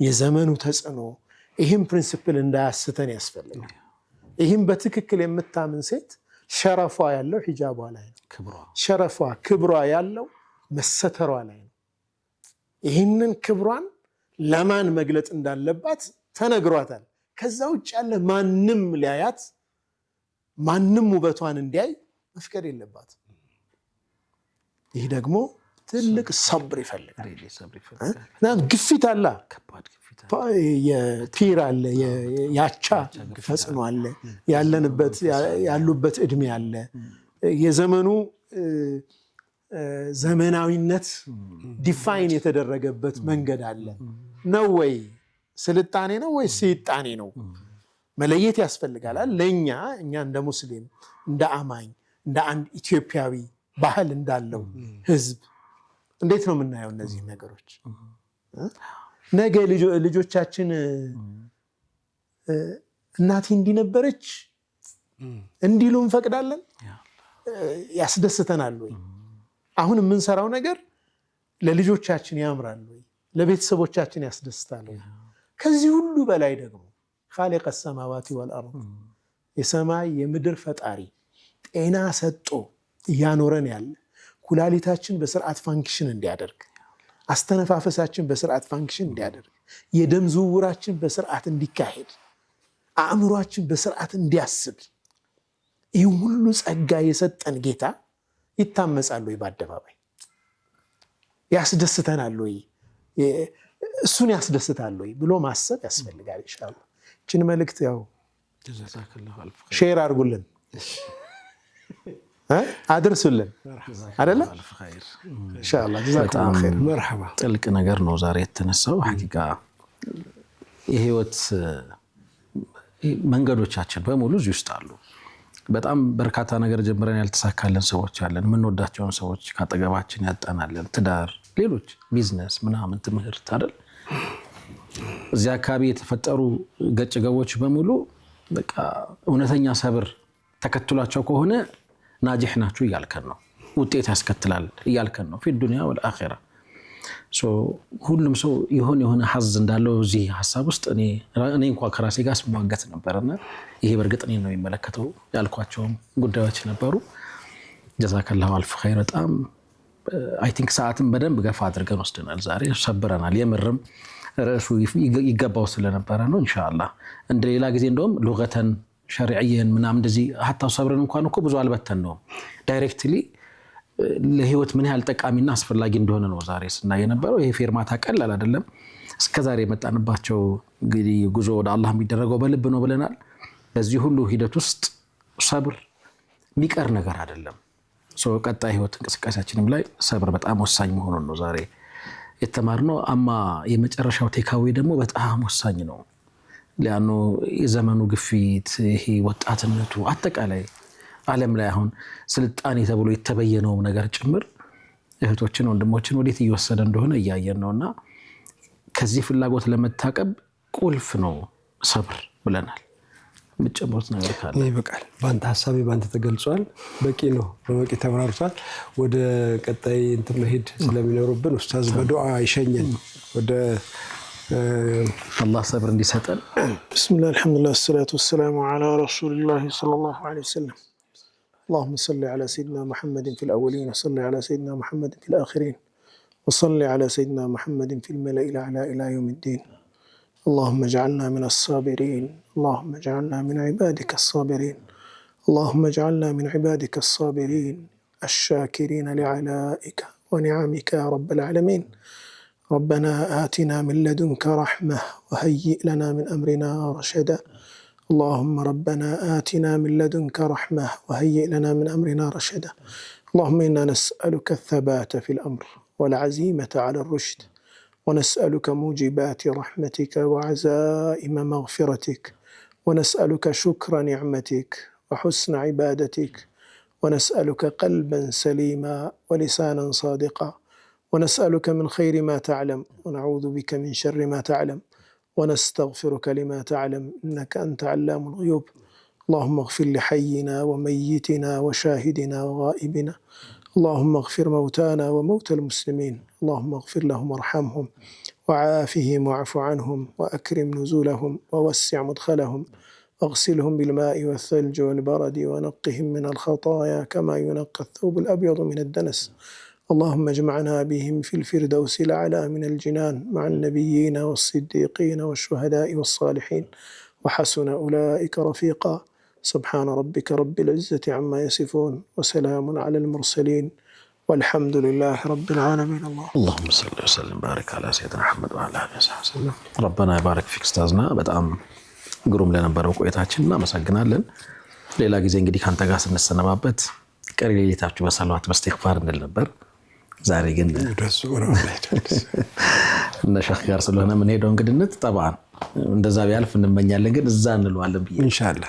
የዘመኑ ተጽዕኖ ይህም ፕሪንሲፕል እንዳያስተን ያስፈልጋል። ይህም በትክክል የምታምን ሴት ሸረፏ ያለው ሂጃቧ ላይ ነው። ሸረፏ ክብሯ ያለው መሰተሯ ላይ ነው። ይህንን ክብሯን ለማን መግለጥ እንዳለባት ተነግሯታል። ከዛ ውጭ ያለ ማንም ሊያያት ማንም ውበቷን እንዲያይ መፍቀድ የለባትም። ይህ ደግሞ ትልቅ ሰብር ይፈልጋል። ግፊት አለ፣ የፒር አለ፣ ያቻ ተጽዕኖ አለ፣ ያሉበት እድሜ አለ፣ የዘመኑ ዘመናዊነት ዲፋይን የተደረገበት መንገድ አለ። ነው ወይ ስልጣኔ ነው ወይ ስይጣኔ ነው መለየት ያስፈልጋል። ለእኛ እንደ ሙስሊም እንደ አማኝ እንደ አንድ ኢትዮጵያዊ ባህል እንዳለው ህዝብ እንዴት ነው የምናየው እነዚህ ነገሮች? ነገ ልጆቻችን እናቴ እንዲነበረች እንዲሉ እንፈቅዳለን? ያስደስተናል ወይ? አሁን የምንሰራው ነገር ለልጆቻችን ያምራል ወይ? ለቤተሰቦቻችን ያስደስታል ወይ? ከዚህ ሁሉ በላይ ደግሞ ኻሊቀ ሰማዋቲ ወልአርድ የሰማይ የምድር ፈጣሪ ጤና ሰጦ እያኖረን ያለ ኩላሊታችን በስርዓት ፋንክሽን እንዲያደርግ፣ አስተነፋፈሳችን በስርዓት ፋንክሽን እንዲያደርግ፣ የደም ዝውውራችን በስርዓት እንዲካሄድ፣ አእምሯችን በስርዓት እንዲያስብ ይህ ሁሉ ጸጋ የሰጠን ጌታ ይታመጻል ወይ? በአደባባይ ያስደስተናል ወይ? እሱን ያስደስታል ወይ ብሎ ማሰብ ያስፈልጋል። ኢንሻአላህ እችን መልእክት ያው ሼር አድርጉልን፣ አድርሱልን አይደለ? ኢንሻአላህ ጀዛኩም ኸይር። መርሐባ። ጥልቅ ነገር ነው ዛሬ የተነሳው። ሐቂቃ የህይወት መንገዶቻችን በሙሉ እዚህ ውስጥ አሉ። በጣም በርካታ ነገር ጀምረን ያልተሳካለን ሰዎች አለን። የምንወዳቸውን ሰዎች ካጠገባችን ያጣናለን። ትዳር፣ ሌሎች ቢዝነስ፣ ምናምን ትምህርት አይደል? እዚህ አካባቢ የተፈጠሩ ገጭ ገቦች በሙሉ በቃ እውነተኛ ሰብር ተከትሏቸው ከሆነ ናጅህ ናችሁ እያልከን ነው። ውጤት ያስከትላል እያልከን ነው። ፊ ዱንያ ወልአኺራ። ሁሉም ሰው የሆነ ሐዝ እንዳለው እዚህ ሀሳብ ውስጥ እኔ እንኳን ከራሴ ጋር ስሟገት ነበርና ይሄ በእርግጥ እኔን ነው የሚመለከተው ያልኳቸውም ጉዳዮች ነበሩ። ጀዛከላሁ አልፍ ኸይር። በጣም አይ ቲንክ ሰዓትን በደንብ ገፋ አድርገን ወስደናል። ዛሬ ሰብረናል። የምርም ርዕሱ ይገባው ስለነበረ ነው። ኢንሻአላህ እንደ ሌላ ጊዜ እንደውም ሉገተን ሸሪዕየን ምናምን እንደዚህ ሀታው ሰብረን እንኳን እኮ ብዙ አልበተን ነው። ዳይሬክትሊ ለህይወት ምን ያህል ጠቃሚና አስፈላጊ እንደሆነ ነው ዛሬ ስናይ የነበረው። ይሄ ፌርማታ ቀላል አይደለም። እስከዛሬ የመጣንባቸው እንግዲህ ጉዞ ወደ አላህ የሚደረገው በልብ ነው ብለናል። በዚህ ሁሉ ሂደት ውስጥ ሰብር የሚቀር ነገር አይደለም። ቀጣይ ህይወት እንቅስቃሴያችንም ላይ ሰብር በጣም ወሳኝ መሆኑን ነው ዛሬ የተማርነው። አማ የመጨረሻው ቴካዌ ደግሞ በጣም ወሳኝ ነው። ሊያኑ የዘመኑ ግፊት፣ ይሄ ወጣትነቱ፣ አጠቃላይ ዓለም ላይ አሁን ስልጣኔ ተብሎ የተበየነው ነገር ጭምር እህቶችን ወንድሞችን ወዴት እየወሰደ እንደሆነ እያየን ነውና ከዚህ ፍላጎት ለመታቀብ ቁልፍ ነው ሰብር ብለናል። ምጨምሩት ነገር ካለ ይበቃል። ባንተ ሐሳቤ ባንተ ተገልጿል። በቂ ነው፣ በበቂ ተብራርቷል። ወደ ቀጣይ እንትን መሄድ ስለሚኖርብን ኡስታዝ በዱዓ ይሸኘን ወደ አላህ ሰብር እንዲሰጠን። ቢስሚላህ አልሐምዱሊላህ ወሰላቱ ወሰላሙ ዐላ ረሱሊላህ ሰለላሁ ዐለይሂ ወሰለም اللهم صل على سيدنا محمد في الأولين وصل على سيدنا محمد في الآخرين وصل على سيدنا محمد في الملأ الأعلى إلى يوم الدين. اللهم اجعلنا من الصابرين، اللهم اجعلنا من عبادك الصابرين، اللهم اجعلنا من عبادك الصابرين الشاكرين لعلائك ونعمك يا رب العالمين. ربنا آتنا من لدنك رحمة وهيئ لنا من أمرنا رشدا. اللهم ربنا آتنا من لدنك رحمة وهيئ لنا من أمرنا رشدا. اللهم إنا نسألك الثبات في الأمر والعزيمة على الرشد ونسألك موجبات رحمتك وعزائم مغفرتك، ونسألك شكر نعمتك وحسن عبادتك، ونسألك قلبا سليما ولسانا صادقا، ونسألك من خير ما تعلم ونعوذ بك من شر ما تعلم، ونستغفرك لما تعلم إنك أنت علام الغيوب. اللهم اغفر لحينا وميتنا وشاهدنا وغائبنا، اللهم اغفر موتانا وموتى المسلمين، اللهم اغفر لهم وارحمهم وعافهم واعف عنهم وأكرم نزولهم ووسع مدخلهم، واغسلهم بالماء والثلج والبرد ونقهم من الخطايا كما ينقى الثوب الأبيض من الدنس. اللهم اجمعنا بهم في الفردوس الأعلى من الجنان مع النبيين والصديقين والشهداء والصالحين، وحسن أولئك رفيقا. سبحان ربك رب العزة عما يصفون وسلام على المرسلين والحمد لله رب العالمين. اللهم صل وسلم بارك على سيدنا محمد وعلى آله وصحبه وسلم. ربنا يبارك فيك ኡስታዝና በጣም ግሩም ለነበረው ቆይታችን እናመሰግናለን። ሌላ ጊዜ እንግዲህ ካንተ ጋር ስንሰነባበት ቀሪ ሌሊታችሁ በሰላዋት በእስትግፋር እንል ነበር። ዛሬ ግን ደስ ብሎናል እነ ሸኽ ጋር ስለሆነ ምን ሄደው እንግድነት ጠባን እንደዛ ቢያልፍ እንመኛለን፣ ግን እዛ እንለዋለን ብዬ ኢንሻአላህ